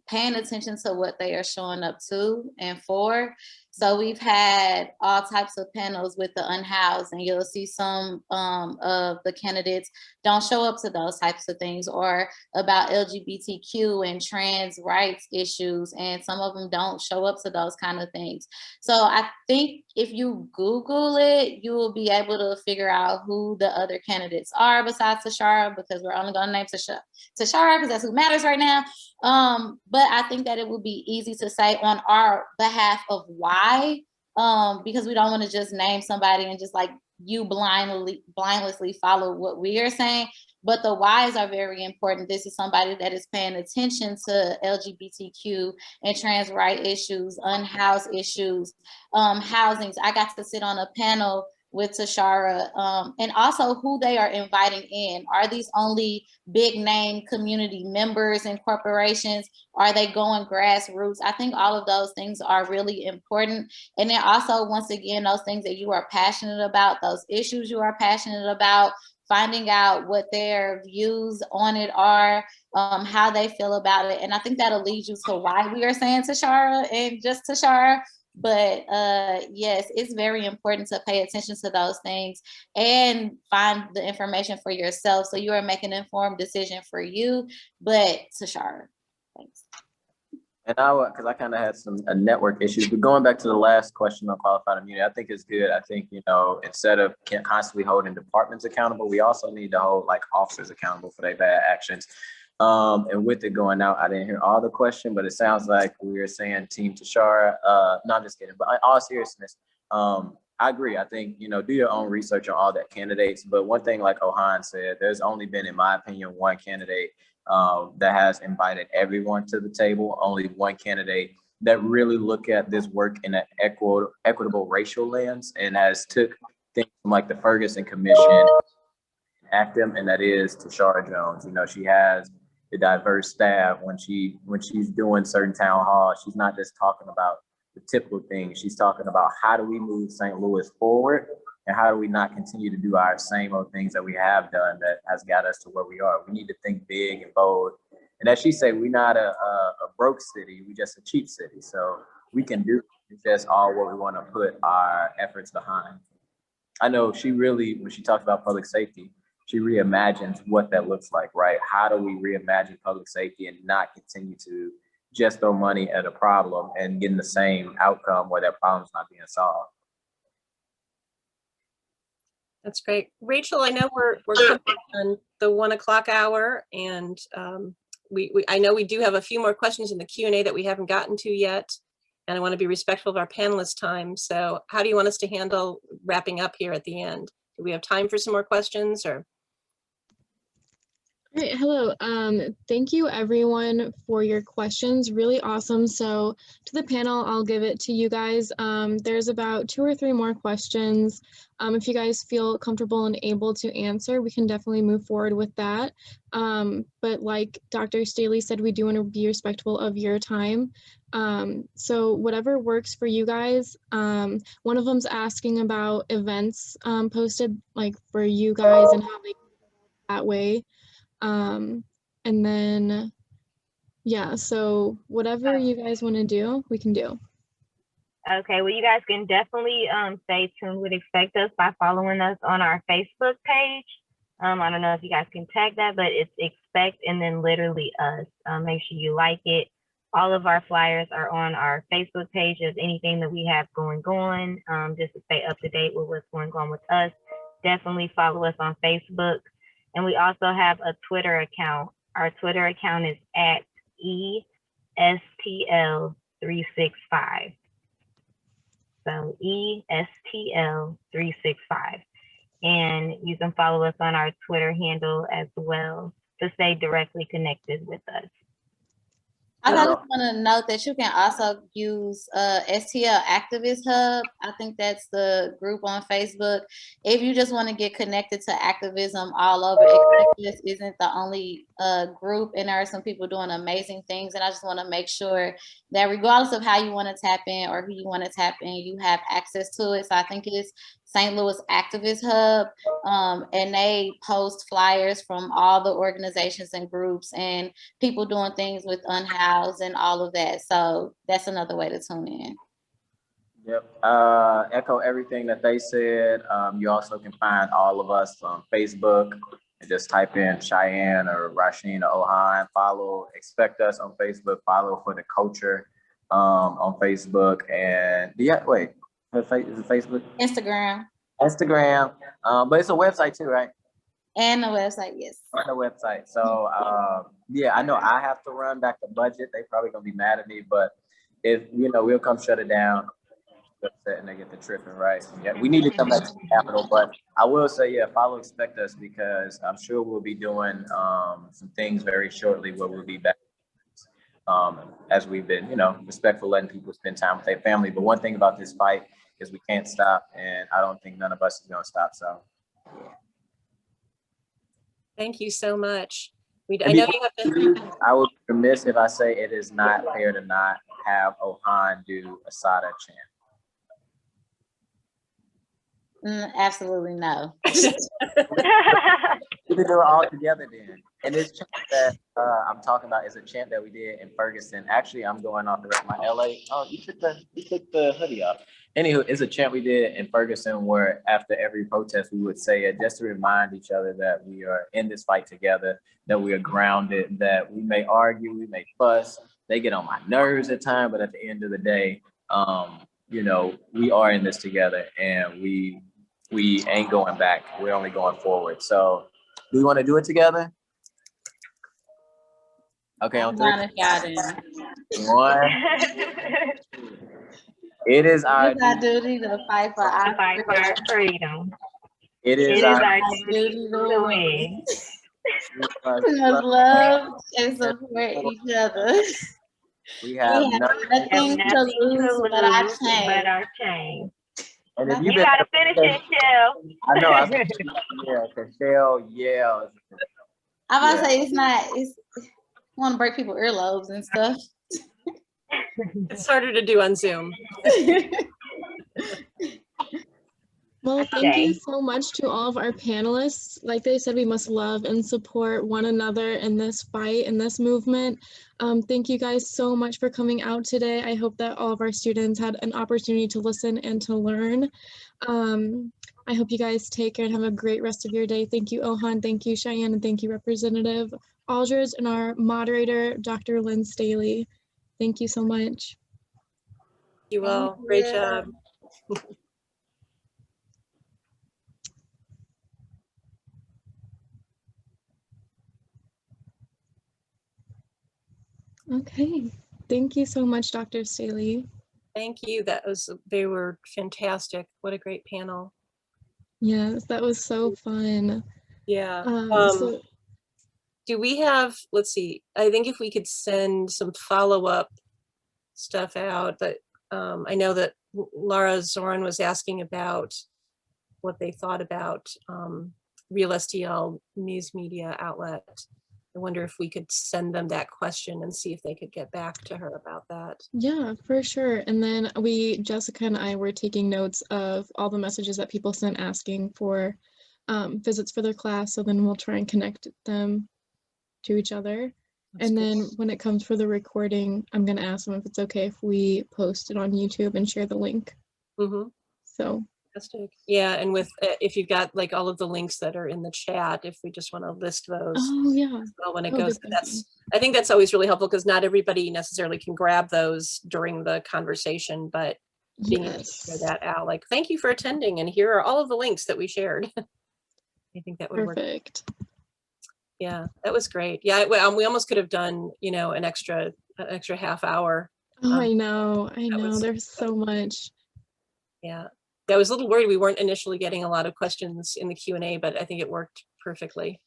paying attention to what they are showing up to and for. So we've had all types of panels with the unhoused, and you'll see some of the candidates don't show up to those types of things, or about LGBTQ and trans rights issues, and some of them don't show up to those kind of things. So I think if you Google it, you will be able to figure out who the other candidates are besides Tashara, because we're only gonna name Tashara because that's who matters right now. But I think that it would be easy to say on our behalf of why, because we don't want to just name somebody and just like you blindlessly follow what we are saying. But the whys are very important. This is somebody that is paying attention to LGBTQ and trans right issues, unhoused issues, housings. I got to sit on a panel with Tashara, and also who they are inviting in. Are these only big name community members and corporations? Are they going grassroots? I think all of those things are really important. And then also, once again, those things that you are passionate about, those issues you are passionate about, finding out what their views on it are, how they feel about it. And I think that'll lead you to why we are saying Tashara and just Tashara. But yes, it's very important to pay attention to those things and find the information for yourself so you are making an informed decision for you. But Tashara, thanks. And because I kind of had some network issues, but going back to the last question on qualified immunity, I think it's good. I think, instead of constantly holding departments accountable, we also need to hold like officers accountable for their bad actions. And with it going out, I didn't hear all the question, but it sounds like we were saying Team Tashara. No, I'm just kidding. But in all seriousness, I agree. I think, do your own research on all the candidates. But one thing, like Ohan said, there's only been, in my opinion, one candidate that has invited everyone to the table. Only one candidate that really look at this work in an equitable racial lens and has took things from like the Ferguson Commission, act them, and that is Tashara Jones. She has the diverse staff when she's doing certain town halls. She's not just talking about the typical things. She's talking about how do we move St. Louis forward, and how do we not continue to do our same old things that we have done that has got us to where we are. We need to think big and bold. And as she said, we're not a broke city, we're just a cheap city. So we can do just all what we want to put our efforts behind. I know she really, when she talked about public safety, she reimagines what that looks like, right? How do we reimagine public safety and not continue to just throw money at a problem and getting the same outcome where that problem's not being solved? That's great. Rachel, I know we're coming on the 1 o'clock hour, and I know we do have a few more questions in the Q&A that we haven't gotten to yet, and I want to be respectful of our panelists' time. So how do you want us to handle wrapping up here at the end? Do we have time for some more questions, or? Great. Hello. Thank you everyone for your questions. Really awesome. So to the panel, I'll give it to you guys. There's about 2 or 3 more questions. If you guys feel comfortable and able to answer, we can definitely move forward with that. But like Dr. Staley said, we do want to be respectful of your time. So whatever works for you guys. One of them's asking about events posted like for you guys and how they that way. And then, yeah, so whatever you guys want to do, we can do. Okay, well, you guys can definitely stay tuned with Expect Us by following us on our Facebook page. I don't know if you guys can tag that, but it's Expect and then literally Us. Make sure you like it. All of our flyers are on our Facebook page of anything that we have going on, just to stay up to date with what's going on with us. Definitely follow us on Facebook. And we also have a Twitter account. Our Twitter account is at ESTL365. So ESTL365. And you can follow us on our Twitter handle as well to stay directly connected with us. I just want to note that you can also use STL Activist Hub. I think that's the group on Facebook. If you just want to get connected to activism all over, this isn't the only group, and there are some people doing amazing things. And I just want to make sure that regardless of how you want to tap in or who you want to tap in, you have access to it. So I think it's St. Louis Activist Hub, and they post flyers from all the organizations and groups and people doing things with unhoused and all of that. So that's another way to tune in. Yep. Echo everything that they said. You also can find all of us on Facebook and just type in Cheyenne or Rasheen or Ohan. Follow Expect Us on Facebook. Follow For the Culture on Facebook. And yeah, wait, is it Facebook? Instagram. Instagram. But it's a website too, right? And the website, yes. On the website. So yeah, I know I have to run back the budget. They probably gonna be mad at me, but if we'll come shut it down. Upset and they get the tripping, right? Yeah, we need to come back to the Capitol, but I will say, yeah, follow Expect Us, because I'm sure we'll be doing some things very shortly where we'll be back as we've been, respectful, letting people spend time with their family. But one thing about this fight is we can't stop, and I don't think none of us is going to stop. So, Thank you so much. I know you have to. I would be remiss if I say it is not fair to not have Ohan do a Sada chant. Absolutely no. We can do it all together then. And this chant that I'm talking about is a chant that we did in Ferguson. Actually, I'm going off the rest of my LA. Oh, you took the hoodie off. Anywho, it's a chant we did in Ferguson where after every protest we would say it just to remind each other that we are in this fight together, that we are grounded, that we may argue, we may fuss, they get on my nerves at times, but at the end of the day, we are in this together, and we ain't going back. We're only going forward. So do we want to do it together? Okay, on three. One. It is our duty to fight for our freedom. It is our duty to win. We must love and support each other. We have nothing to lose but our change. And if you gotta finish it, Shell. I know. Yeah, because Shell yells. I'm about to say it's want to break people's earlobes and stuff. It's harder to do on Zoom. Well, thank you so much to all of our panelists. Like they said, we must love and support one another in this fight, in this movement. Thank you guys so much for coming out today. I hope that all of our students had an opportunity to listen and to learn. I hope you guys take care and have a great rest of your day. Thank you, Ohan. Thank you, Cheyenne. And thank you, Representative Aldridge, and our moderator, Dr. Lynn Staley. Thank you so much. You all. Great job. Okay. Thank you so much, Dr. Staley. Thank you. They were fantastic. What a great panel. Yes, that was so fun. Yeah. So do we have, let's see, I think if we could send some follow-up stuff out, that I know that Laura Zoran was asking about what they thought about Real STL news media outlet. I wonder if we could send them that question and see if they could get back to her about that. yeah, for sure. And then Jessica and I were taking notes of all the messages that people sent asking for visits for their class. So then we'll try and connect them to each other. That's and good. Then when it comes for the recording, I'm going to ask them if it's okay if we post it on YouTube and share the link. Mm-hmm. So. Fantastic. Yeah, and with if you've got like all of the links that are in the chat, if we just want to list those. Oh yeah. Well, when it goes, I think that's always really helpful because not everybody necessarily can grab those during the conversation, but being able to share that out, like, thank you for attending, and here are all of the links that we shared. I think that would work. Perfect. Yeah, that was great. Yeah, we almost could have done, an extra half hour. Oh, I know. There's so much. Yeah. I was a little worried we weren't initially getting a lot of questions in the Q&A, but I think it worked perfectly.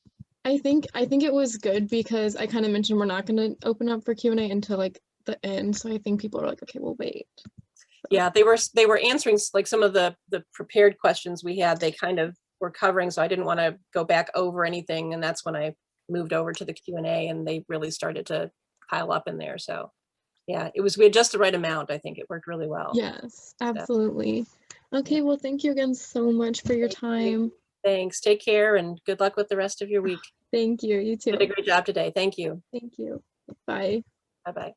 I think it was good because I kind of mentioned we're not going to open up for Q&A until like the end. So I think people are like, okay, we'll wait. So. Yeah, they were answering like some of the prepared questions we had. They kind of were covering, so I didn't want to go back over anything. And that's when I moved over to the Q&A, and they really started to pile up in there. So yeah, we had just the right amount. I think it worked really well. Yes, absolutely. Okay, well, thank you again so much for your time. Thanks. Take care and good luck with the rest of your week. Thank you. You too. You did a great job today. Thank you. Thank you. Bye. Bye-bye.